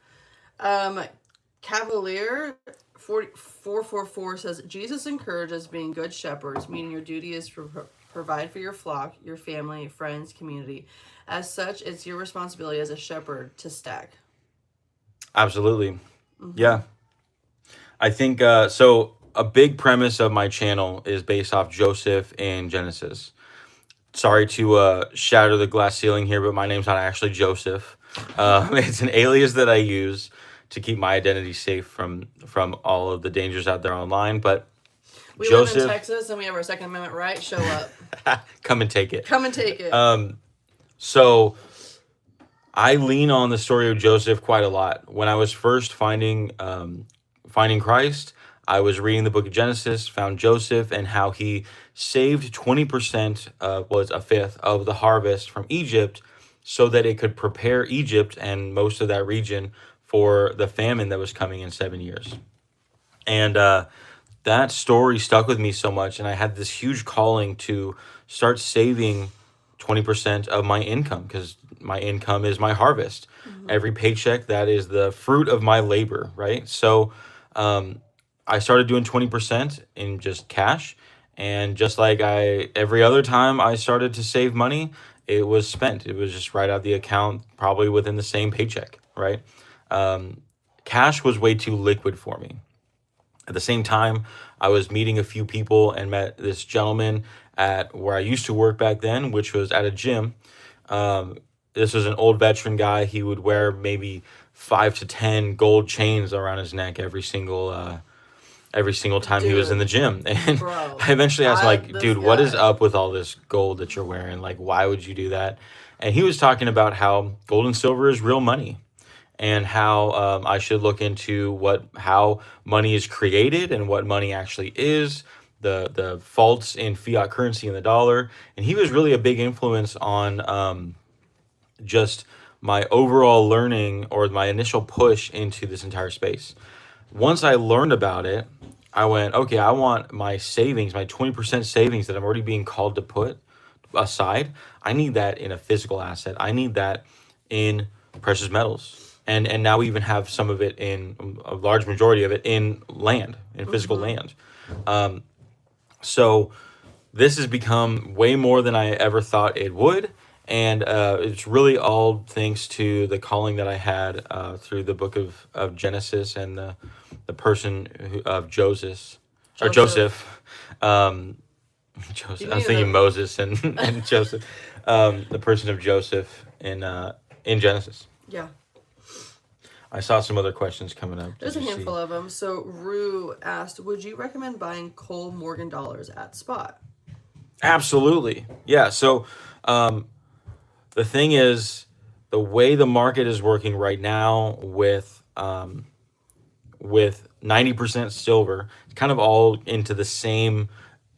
Cavalier 444 says, Jesus encourages being good shepherds, meaning your duty is to provide for your flock, your family, friends, community. As such, it's your responsibility as a shepherd to stack. Absolutely. Yeah. I think, so a big premise of my channel is based off Joseph in Genesis. Sorry to shatter the glass ceiling here, but my name's not actually Joseph. It's an alias that I use to keep my identity safe from all of the dangers out there online. But We Joseph, live in Texas and we have our Second Amendment right. Show up. come and take it. Come and take it. So I lean on the story of Joseph quite a lot. When I was first finding Christ, I was reading the book of Genesis, found Joseph and how he saved 20%, was a fifth of the harvest from Egypt so that it could prepare Egypt and most of that region for the famine that was coming in 7 years. And that story stuck with me so much, and I had this huge calling to start saving 20% of my income, because my income is my harvest. Every paycheck, that is the fruit of my labor, right? So I started doing 20% in just cash, and just like every other time I started to save money, it was spent. It was just right out the account, probably within the same paycheck, right? Cash was way too liquid for me. At the same time, I was meeting a few people and met this gentleman at where I used to work back then, which was at a gym. This was an old veteran guy. He would wear maybe 5 to 10 gold chains around his neck every single time he was in the gym. And Bro, I eventually asked him, I- like, this dude, what is guy. up with all this gold that you're wearing? Like, why would you do that? And he was talking about how gold and silver is real money, and how I should look into how money is created and what money actually is, the faults in fiat currency and the dollar. And he was really a big influence on just my overall learning, or my initial push into this entire space. Once I learned about it, I went, okay, I want my savings, my 20% savings that I'm already being called to put aside. I need that in a physical asset. I need that in precious metals. And now we even have some of it in, a large majority of it in land, in physical land. So this has become way more than I ever thought it would. And it's really all thanks to the calling that I had through the book of Genesis and the person of Joseph. Joseph. Joseph. I was thinking Moses and Joseph. The person of Joseph in Genesis. Yeah. I saw some other questions coming up. There's a handful of them. So Rue asked, would you recommend buying Cole Morgan dollars at spot? Absolutely. Yeah. So the thing is, the way the market is working right now with 90% silver, it's kind of all into the same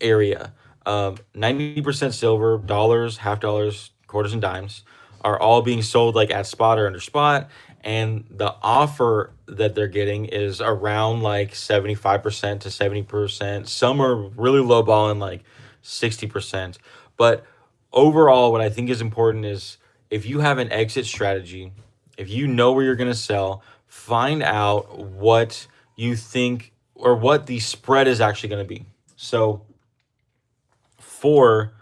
area. 90% silver, dollars, half dollars, quarters, and dimes are all being sold like at spot or under spot. And the offer that they're getting is around like 75% to 70%. Some are really low balling, like 60%. But overall, what I think is important is, if you have an exit strategy, if you know where you're going to sell, find out what you think, or what the spread is actually going to be. So for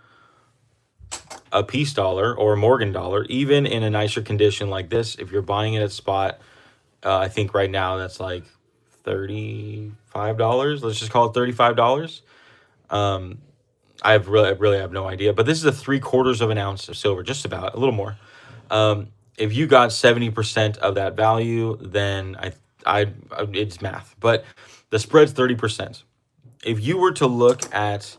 a peace dollar or a Morgan dollar, even in a nicer condition like this, if you're buying it at spot, I think right now that's like $35. Let's just call it $35. I really have no idea, but this is a 3/4 of an ounce of silver, just about, a little more. If you got 70% of that value, then I it's math, but the spread's 30%. if you were to look at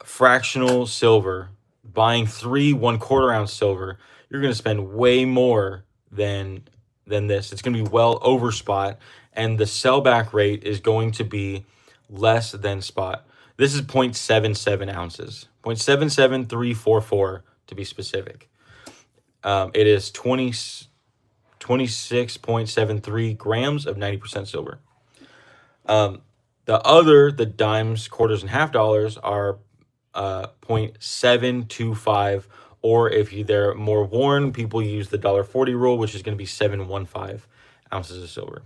fractional silver, buying 3 1/4 ounce silver, you're going to spend way more than this. It's going to be well over spot, and the sellback rate is going to be less than spot. This is 0.77 ounces, 0.77344 to be specific. It is 26.73 grams of 90% silver. The dimes, quarters, and half dollars are 0.725, or if they're more worn, people use the $1.40 rule, which is going to be 715 ounces of silver.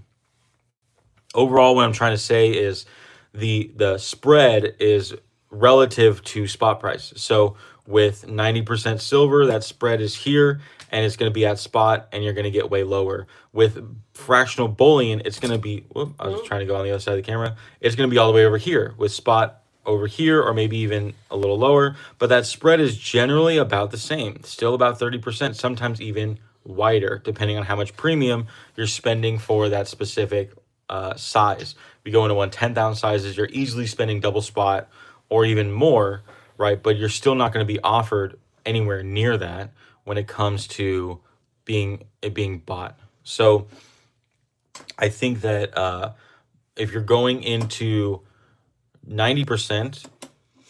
Overall, what I'm trying to say is the spread is relative to spot price. So with 90% silver, that spread is here, and it's going to be at spot, and you're going to get way lower. With fractional bullion, it's going to be, I was trying to go on the other side of the camera. It's going to be all the way over here, with spot over here, or maybe even a little lower. But that spread is generally about the same, still about 30%, sometimes even wider, depending on how much premium you're spending for that specific size. If you go into 1/10 ounce sizes, you're easily spending double spot or even more, right? But you're still not going to be offered anywhere near that when it comes to being bought. So I think that if you're going into 90%,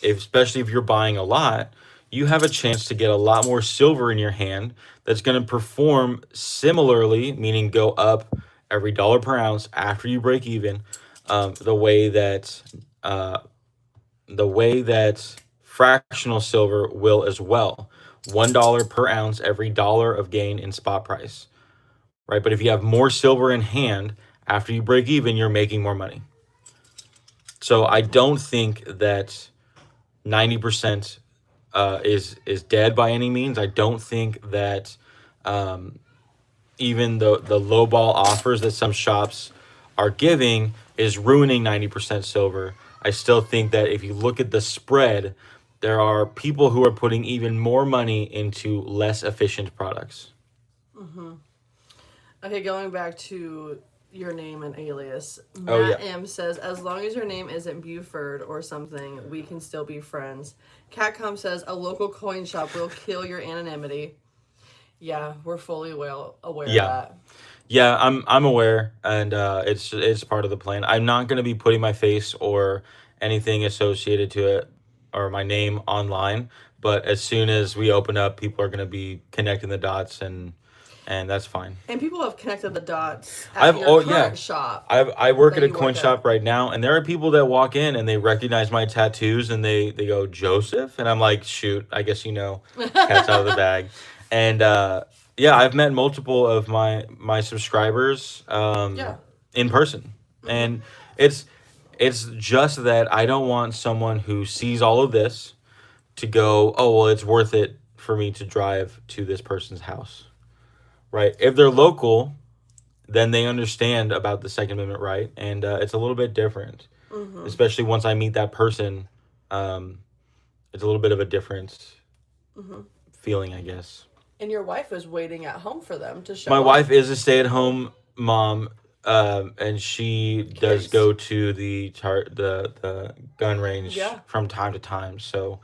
especially if you're buying a lot, you have a chance to get a lot more silver in your hand that's going to perform similarly, meaning go up every dollar per ounce after you break even, the way that fractional silver will as well. $1 per ounce every dollar of gain in spot price, right? But if you have more silver in hand after you break even, you're making more money. So I don't think that 90% is dead by any means. I don't think that even the lowball offers that some shops are giving is ruining 90% silver. I still think that if you look at the spread, there are people who are putting even more money into less efficient products. Okay, going back to your name and alias. Oh, Matt yeah. M says, as long as your name isn't Buford or something, we can still be friends. Catcom says, a local coin shop will kill your anonymity. Yeah, we're fully aware Yeah. of that. Yeah, I'm aware, and it's part of the plan. I'm not going to be putting my face or anything associated to it or my name online, but as soon as we open up, people are going to be connecting the dots, and that's fine. And people have connected the dots at your current shop. I work that at a you coin work shop right now, and there are people that walk in and they recognize my tattoos, and they go, Joseph, and I'm like, shoot, I guess cat's out of the bag. And yeah, I've met multiple of my subscribers in person, and it's just that I don't want someone who sees all of this to go, oh well, it's worth it for me to drive to this person's house, right? If they're local, then they understand about the Second Amendment right, and it's a little bit different, especially once I meet that person. It's a little bit of a different feeling, I guess. And your wife is waiting at home for them to show My up. wife is a stay-at-home mom, and she does Case. go to the gun range Yeah. from time to time. So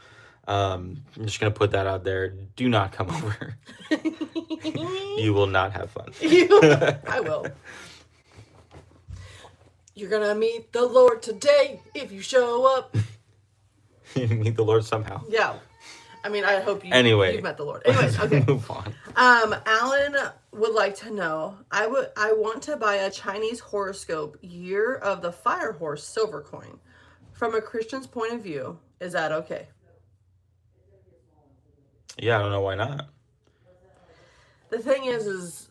I'm just gonna put that out there. Do not come over. You will not have fun. I will. You're gonna meet the Lord today if you show up. Meet the Lord somehow. Yeah. I mean, I hope you've met the Lord. Anyways, okay. Move on. Alan would like to know, I want to buy a Chinese horoscope year of the fire horse silver coin. From a Christian's point of view, is that okay? Yeah, I don't know why not. The thing is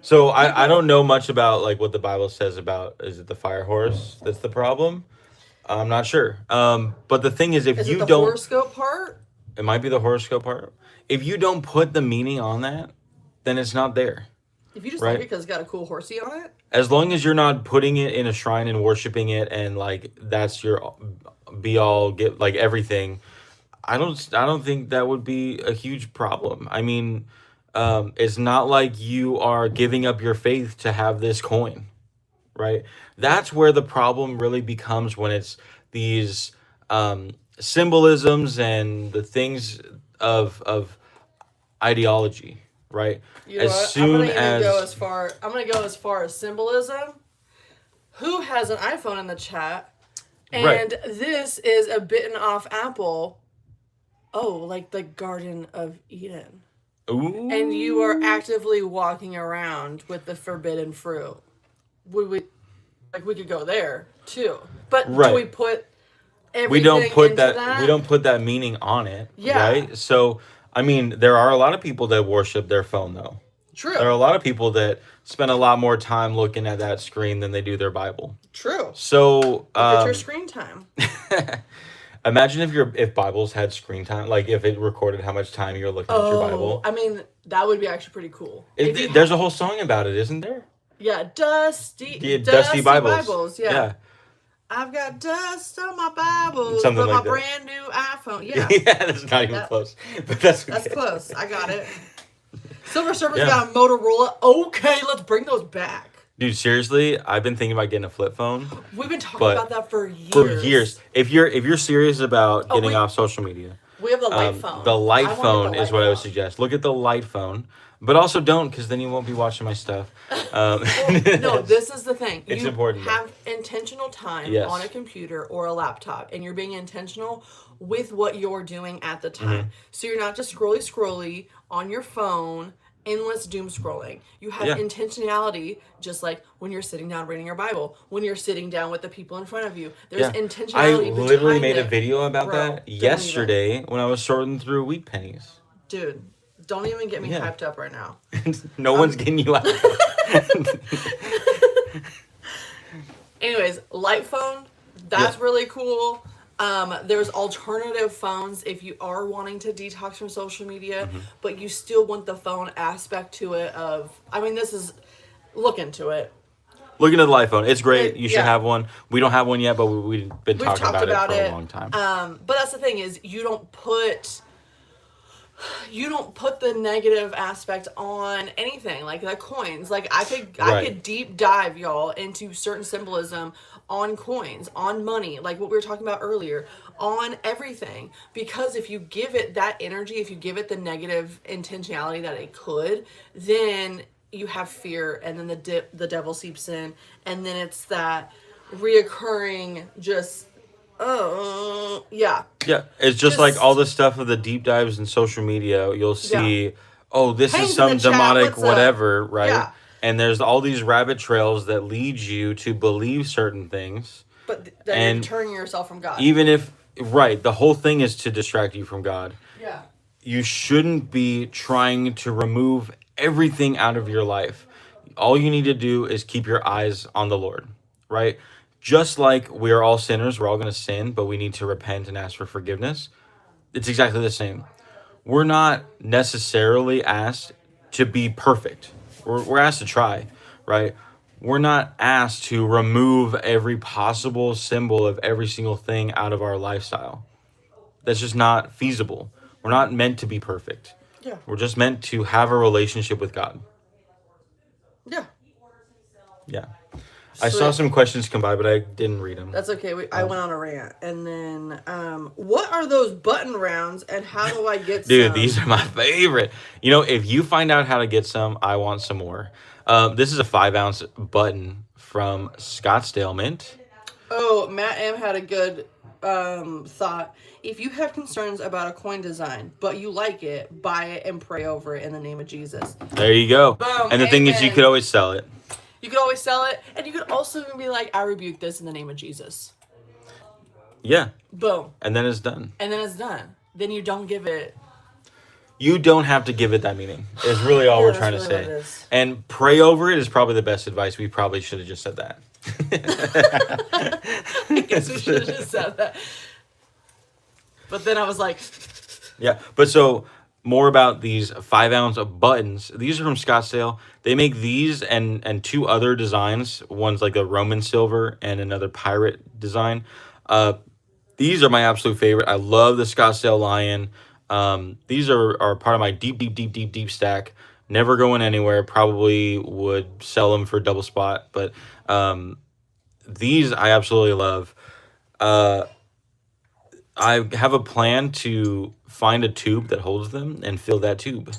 So I don't know much about like what the Bible says about, is it the fire horse that's the problem? I'm not sure. But the thing is, if is you it the don't, horoscope part? it might be the horoscope part. If you don't put the meaning on that, then it's not there. If you just Right. like it because it's got a cool horsey on it? As long as you're not putting it in a shrine and worshiping it, and like that's your be all, get like everything, I don't think that would be a huge problem. I mean, it's not like you are giving up your faith to have this coin, right? That's where the problem really becomes, when it's these symbolisms and the things of ideology, right? You know As what? I'm soon gonna even as go as far. I'm gonna go as far as symbolism. Who has an iPhone in the chat? And Right. this is a bitten off apple. Oh, like the Garden of Eden. ooh, And you are actively walking around with the forbidden fruit. Would we, like, we could go there too. But Right. do we put everything we don't put into that, we don't put that meaning on it, Yeah. right? So I mean, there are a lot of people that worship their phone though. True. There are a lot of people that spend a lot more time looking at that screen than they do their Bible. True. So Look at your screen time. imagine if Bibles had screen time, like if it recorded how much time you're looking at your Bible. I mean, that would be actually pretty cool. If you There's a whole song about it, isn't there? Yeah, dusty Dusty Bibles. Yeah. I've got dust on my Bibles, Something but like my that. brand new iPhone. Yeah, Yeah, that's not even close. But that's okay. that's close. I got it. Silver Surfer's Yeah. got a Motorola. Okay, let's bring those back. Dude, seriously, I've been thinking about getting a flip phone We've been talking But about that for years. for years. If you're serious about getting we- off social media, We have the light phone. the light I wanted phone the is light what I would phone. suggest. Look at the light phone, but also don't, because then you won't be watching my stuff. No, this is the thing. It's you important, though. have intentional time Yes. on a computer or a laptop, and you're being intentional with what you're doing at the time. Mm-hmm. So you're not just scrolly on your phone, endless doom scrolling. You have Yeah. intentionality, just like when you're sitting down reading your Bible, when you're sitting down with the people in front of you. There's Yeah. intentionality. I literally behind made a it. video about Bro, that don't even. yesterday when I was sorting through wheat pennies. Dude, don't even get me Yeah. hyped up right now. No one's getting you out. Anyways, light phone, that's Yeah. really cool. There's alternative phones if you are wanting to detox from social media, Mm-hmm. but you still want the phone aspect to it look into it. Looking at the light phone, it's great. You should Yeah. have one. We don't have one yet, but we've been talking talked about about it for it. a long time. But that's the thing is you don't put the negative aspect on anything like coins. Like I Right. could deep dive y'all into certain symbolism on coins, on money, like what we were talking about earlier, on everything. Because if you give it that energy, if you give it the negative intentionality that it could, then you have fear, and then the devil seeps in, and then it's that reoccurring just yeah. Yeah, it's just Just- like all the stuff of the deep dives in social media. You'll see, oh, this Haynes is in some the chat, demonic what's up? whatever, right? Yeah. And there's all these rabbit trails that lead you to believe certain things. But then And you're turning yourself from God. Even if, right, the whole thing is to distract you from God. Yeah. You shouldn't be trying to remove everything out of your life. All you need to do is keep your eyes on the Lord, right? Just like we are all sinners, we're all going to sin, but we need to repent and ask for forgiveness. It's exactly the same. We're not necessarily asked to be perfect. We're asked to try, right? We're not asked to remove every possible symbol of every single thing out of our lifestyle. That's just not feasible. We're not meant to be perfect. Yeah. We're just meant to have a relationship with God. Yeah. Yeah. I saw some questions come by, but I didn't read them. That's okay. I went on a rant. And then, what are those button rounds and how do I get Dude, some? these are my favorite. You know, if you find out how to get some, I want some more. This is a 5-ounce button from Scottsdale Mint. Oh, Matt M had a good thought. If you have concerns about a coin design, but you like it, buy it and pray over it in the name of Jesus. There you go. Boom, And the thing is, you amen. could always sell it. You could always sell it, and you could also be like, I rebuke this in the name of Jesus. Yeah. Boom. And then it's done. And then it's done. Then you don't give it. You don't have to give it that meaning. It's really all Yeah, we're that's trying to really what say. it is. And pray over it is probably the best advice. We probably should have just said that. I guess we should have just said that. But then I was like, Yeah, but so more about these 5-ounce buttons. These are from Scottsdale. They make these and two other designs. One's like a Roman silver and another pirate design. These are my absolute favorite. I love the Scottsdale Lion. These are part of my deep stack. Never going anywhere. Probably would sell them for double spot. But these I absolutely love. Uh, I have a plan to find a tube that holds them and fill that tube.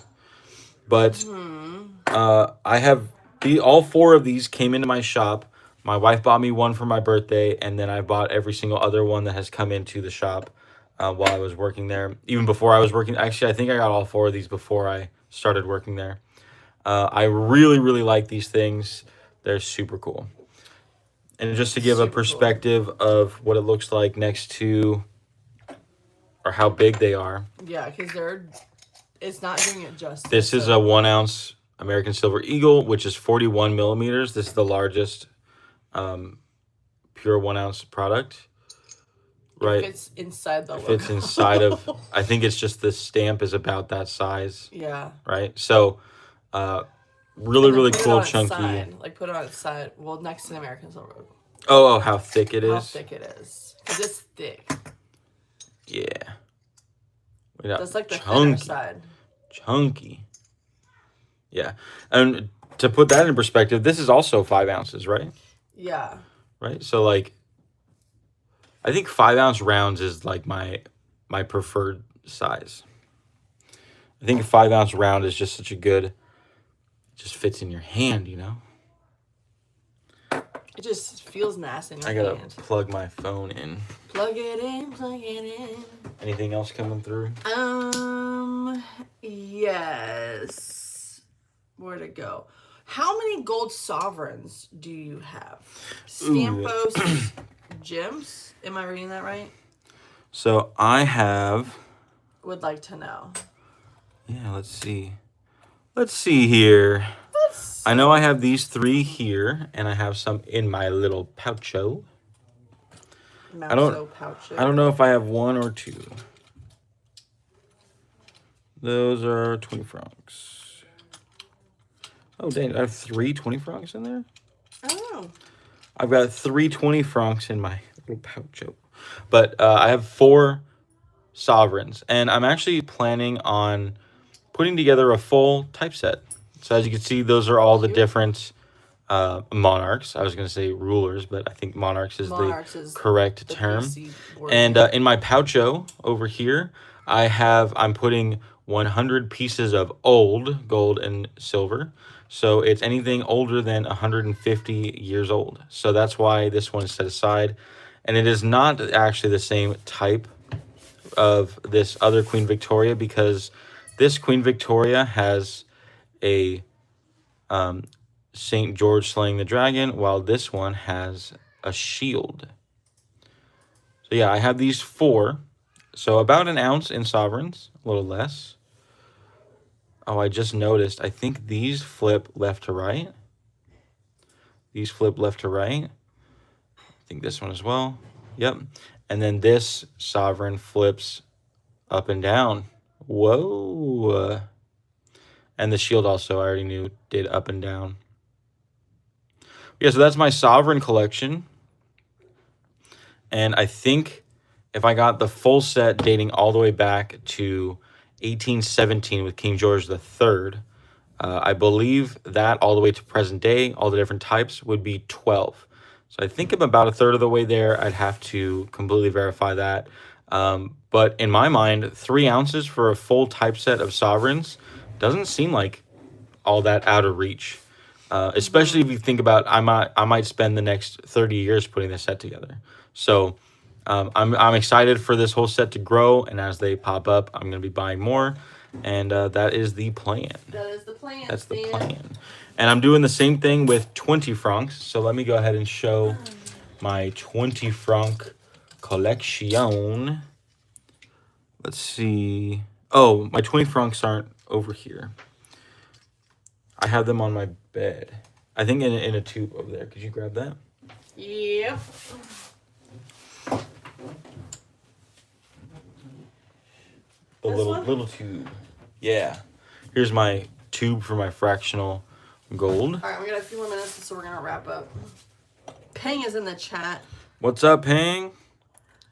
But I have all four of these came into my shop. My wife bought me one for my birthday, and then I bought every single other one that has come into the shop while I was working there. Even before I was working, actually, I think I got all four of these before I started working there. I really, really like these things. They're super cool. And just to give a Super cool. perspective of what it looks like next to, or how big they are. Yeah, because it's not doing it justice. This is a 1 ounce American Silver Eagle, which is 41 millimeters. This is the largest pure 1 ounce product. Right. If it's inside the If logo. it's inside of, I think it's just the stamp is about that size. Yeah. Right. So, really, And then really put it cool, on its chunky. side. Like put it on its side. Well, next to the American Silver logo. Oh, how thick it is. How thick it is. 'Cause it's thick. Yeah. We got That's like the thinner chunky. side. Chunky. Yeah. And to put that in perspective, this is also 5 ounces, right? Yeah. Right. So like, I think 5 ounce rounds is like my preferred size. I think a 5 ounce round is just such a good, just fits in your hand, you know? It just feels nice in your I gotta hand. plug my phone in. Plug it in, plug it in. Anything else coming through? Yes. Where'd it go? How many gold sovereigns do you have? Stampos gems? Am I reading that right? So I have, Would like to know. yeah, let's see. Let's see here. I know I have these 3 here, and I have some in my little poucho. I don't know if I have 1 or 2. Those are 20 francs. Oh, dang, I have 3 20 francs in there? Oh. I've got 3 20 francs in my little poucho. But I have 4 sovereigns, and I'm actually planning on putting together a full typeset. So as you can see, those are all the different monarchs. I was going to say rulers, but I think monarchs is the correct term. And in my poucho over here, I'm putting 100 pieces of old gold and silver. So it's anything older than 150 years old. So that's why this one is set aside. And it is not actually the same type of this other Queen Victoria, because this Queen Victoria has a St. George slaying the dragon, while this one has a shield. So yeah, I have these 4. So about 1 ounce in sovereigns, a little less. Oh, I just noticed, I think these flip left to right. These flip left to right. I think this one as well. Yep. And then this sovereign flips up and down. Whoa. And the shield also, I already knew, did up and down. Yeah, so that's my sovereign collection. And I think if I got the full set dating all the way back to 1817 with King George III, I believe that all the way to present day, all the different types, would be 12. So I think I'm about a third of the way there. I'd have to completely verify that. But in my mind, 3 ounces for a full typeset of sovereigns doesn't seem like all that out of reach. Especially if you think about, I might spend the next 30 years putting this set together. So I'm excited for this whole set to grow, and as they pop up, I'm going to be buying more, and that is the plan. That is the plan. That's the plan. And I'm doing the same thing with 20 francs. So let me go ahead and show my 20 franc collection. Let's see. Oh, my 20 francs aren't over here. I have them on my bed. I think in a tube over there. Could you grab that? Yep. The little tube. Yeah. Here's my tube for my fractional gold. All right, we got a few more minutes, so we're gonna wrap up. Pang is in the chat. What's up, Pang?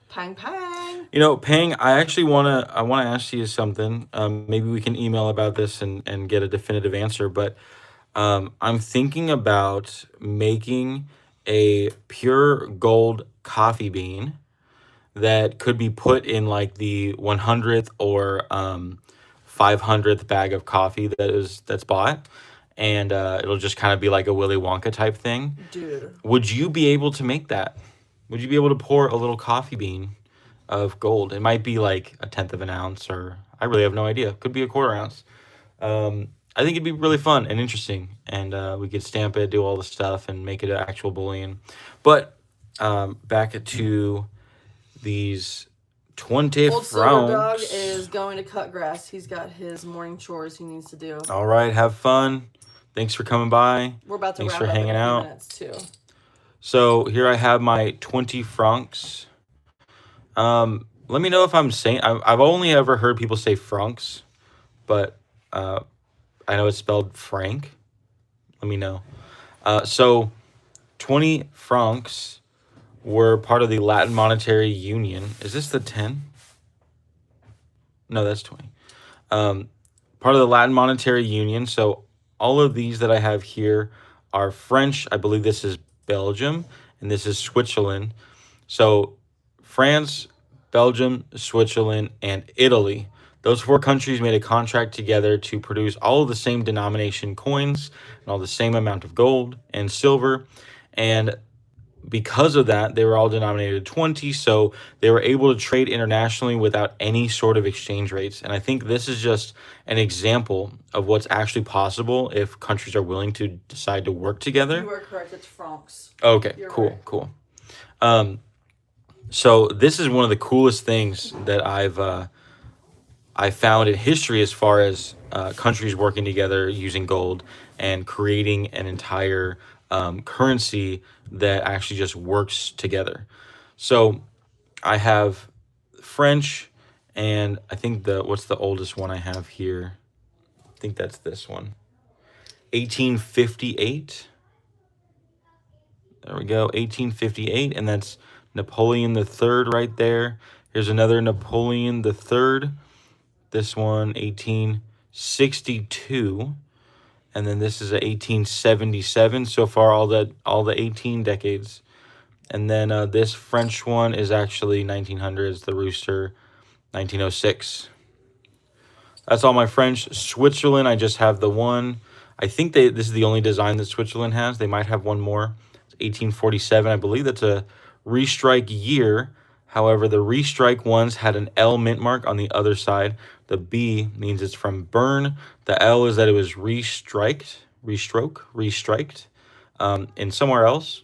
Pang, pang. You know, Pang, I actually wanna ask you something. Maybe we can email about this and get a definitive answer. But I'm thinking about making a pure gold coffee bean that could be put in like the 100th or 500th bag of coffee that's bought, and it'll just kind of be like a Willy Wonka type thing. Dude. Would you be able to make that? Would you be able to pour a little coffee bean of gold? It might be like a tenth of an ounce, or I really have no idea. Could be a quarter ounce. I think it'd be really fun and interesting, and we could stamp it, do all the stuff, and make it an actual bullion. But back to these 20 Old Silver Dog francs. is going to cut grass. He's got his morning chores he needs to do. All right, have fun. Thanks for coming by. We're about to Thanks wrap for up hanging in a few out. minutes too. So here I have my 20 francs. Let me know if I'm saying. I've only ever heard people say francs, but I know it's spelled franc. Let me know. So 20 francs were part of the Latin Monetary Union. Is this the 10? No, that's 20. Part of the Latin Monetary Union. So all of these that I have here are French. I believe this is Belgium, and this is Switzerland. So France, Belgium, Switzerland, and Italy. Those 4 countries made a contract together to produce all of the same denomination coins and all the same amount of gold and silver. And because of that, they were all denominated 20, so they were able to trade internationally without any sort of exchange rates. And I think this is just an example of what's actually possible if countries are willing to decide to work together. You are correct. It's francs. Okay, You're cool, right. cool. So this is one of the coolest things that I found in history as far as countries working together using gold and creating an entire currency that actually just works together. So I have French, and I think what's the oldest one I have here? I think that's this one. 1858. There we go, 1858, and that's Napoleon III right there. Here's another Napoleon III. This one, 1862. And then this is a 1877. So far, all the 18 decades. And then this French one is actually 1900s, the Rooster, 1906. That's all my French. Switzerland, I just have the one. I think this is the only design that Switzerland has. They might have one more. It's 1847. I believe that's a restrike year. However, the restrike ones had an L mint mark on the other side. The B means it's from burn. The L is that it was restriked in somewhere else.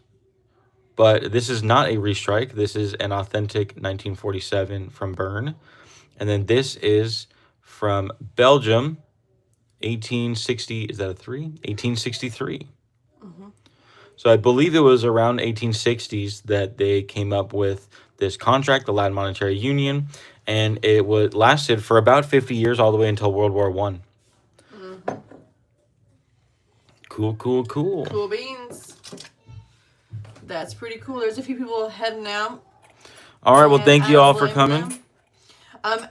But this is not a restrike. This is an authentic 1947 from Bern. And then this is from Belgium, 1860. Is that a 3? 1863. Mm-hmm. So I believe it was around 1860s that they came up with this contract, the Latin Monetary Union, and it lasted for about 50 years, all the way until World War I. Mm-hmm. Cool. Cool beans. That's pretty cool. There's a few people heading out. All right, well, And thank you I all don't for blame coming. them.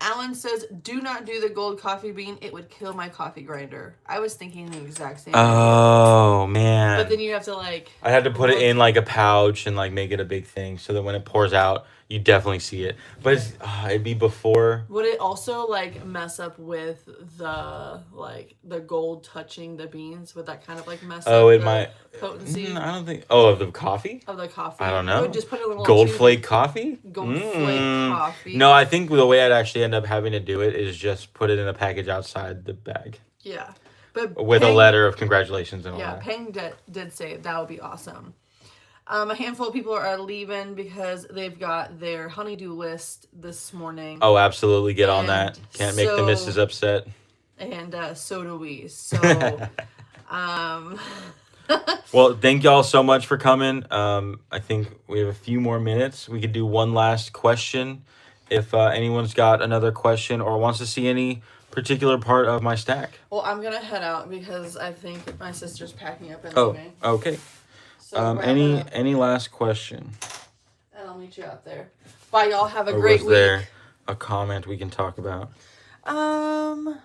Alan says, do not do the gold coffee bean. It would kill my coffee grinder. I was thinking the exact same thing. Oh, man. But then you have to like... I had to put it look- in like a pouch and like make it a big thing so that when it pours out, you definitely see it. But it'd be before. Would it also like mess up with the gold touching the beans? Would that kind of like mess Oh, up it the might. potency I don't think. Oh, of the coffee? of the coffee? I don't I know. would just put it in a little Gold tube. flake coffee? Gold flake coffee. No, I think the way I'd actually end up having to do it is just put it in a package outside the bag Yeah. But with a Peng- letter of congratulations and all Yeah, that. Peng did say that would be awesome. A handful of people are leaving because they've got their honeydew list this morning. Oh, absolutely. Get on And that. Can't make the so- missus upset. And so do we. So, Well, thank y'all so much for coming. I think we have a few more minutes. We could do one last question. If anyone's got another question or wants to see any particular part of my stack. well, I'm going to head out because I think my sister's packing up and Oh, leaving. okay. So wrap it Any up, last question? and I'll meet you out there. Bye, y'all. Have a Or great was there week. a comment we can talk about? No,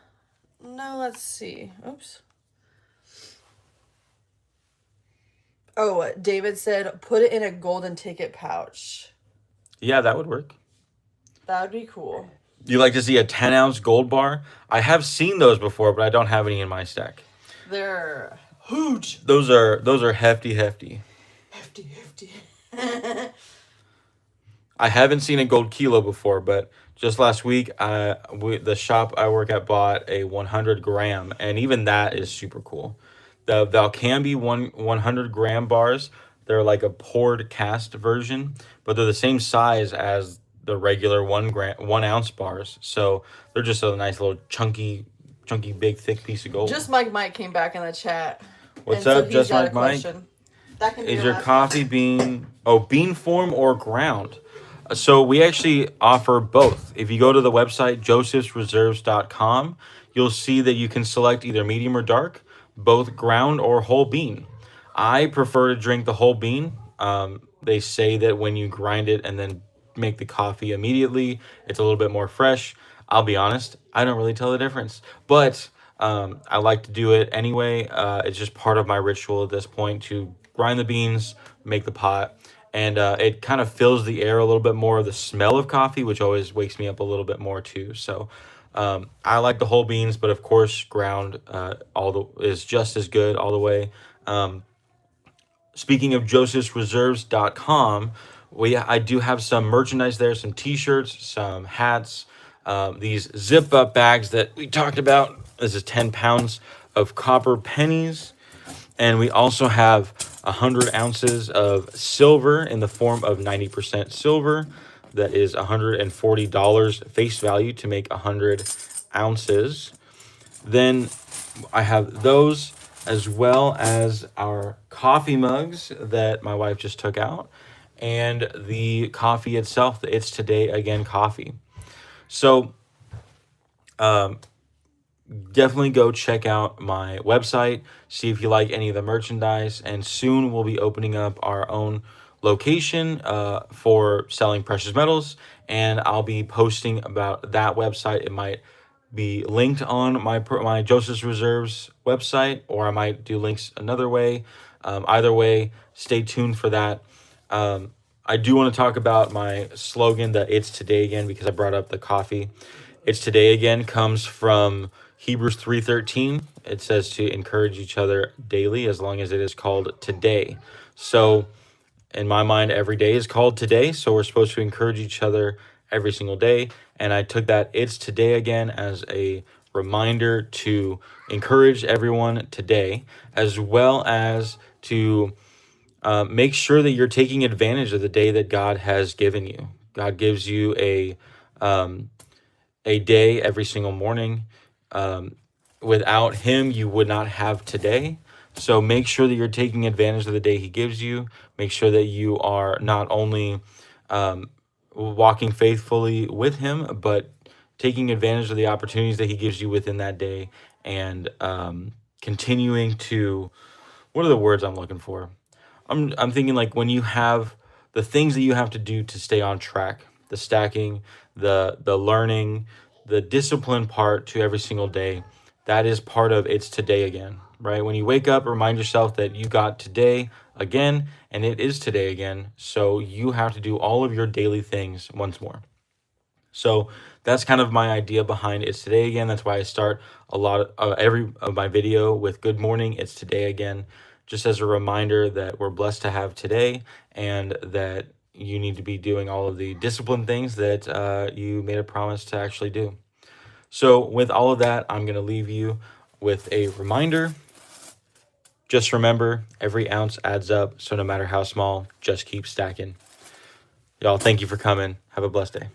let's see. Oops. Oh, David said, put it in a golden ticket pouch. Yeah, that would work. That would be cool. You like to see a 10-ounce Gold Bar? I have seen those before, but I don't have any in my stack. They're huge. Those are hefty. Hefty. I haven't seen a Gold Kilo before, but just last week, the shop I work at bought a 100 gram, and even that is super cool. The Valcambi 100 gram bars, they're like a poured cast version, but they're the same size as the regular 1 ounce bars. So they're just a nice little chunky, big, thick piece of gold. Just Mike came back in the chat. What's and up, he's Just got a Mike? question. That can be Is your your last coffee bean form or ground? So we actually offer both. If you go to the website josephsreserves.com, you'll see that you can select either medium or dark, both ground or whole bean. I prefer to drink the whole bean. They say that when you grind it and then make the coffee immediately, it's a little bit more fresh. I'll be honest, I don't really tell the difference, but I like to do it anyway. It's just part of my ritual at this point to grind the beans, make the pot, and it kind of fills the air a little bit more of the smell of coffee, which always wakes me up a little bit more too. So I like the whole beans, but of course ground is just as good all the way. Speaking of josephsreserves.com, I do have some merchandise there, some t-shirts, some hats, these zip up bags that we talked about. This is 10 pounds of copper pennies. And we also have 100 ounces of silver in the form of 90% silver. That is $140 face value to make 100 ounces. Then I have those, as well as our coffee mugs that my wife just took out, and the coffee itself, the It's Today Again coffee. So definitely go check out my website, see if you like any of the merchandise, and soon we'll be opening up our own location for selling precious metals, and I'll be posting about that website. It might be linked on my Joseph's Reserves website, or I might do links another way. Either way, stay tuned for that. I do want to talk about my slogan, that It's Today Again, because I brought up the coffee. It's Today Again comes from Hebrews 3:13. It says to encourage each other daily, as long as it is called today. So in my mind, every day is called today. So we're supposed to encourage each other every single day. And I took that It's Today Again as a reminder to encourage everyone today, as well as to make sure that you're taking advantage of the day that God has given you. God gives you a day every single morning. Without him, you would not have today. So make sure that you're taking advantage of the day he gives you. Make sure that you are not only walking faithfully with him, but taking advantage of the opportunities that he gives you within that day, and continuing to, what are the words I'm looking for? I'm thinking, like, when you have the things that you have to do to stay on track, the stacking, the learning, the discipline part to every single day, that is part of It's Today Again, right? When you wake up, remind yourself that you got today again, and it is today again. So you have to do all of your daily things once more. So that's kind of my idea behind It's Today Again. That's why I start a lot of every of my video with good morning, it's today again, just as a reminder that we're blessed to have today, and that you need to be doing all of the discipline things that you made a promise to actually do. So with all of that, I'm going to leave you with a reminder. Just remember, every ounce adds up. So no matter how small, just keep stacking. Y'all, thank you for coming. Have a blessed day.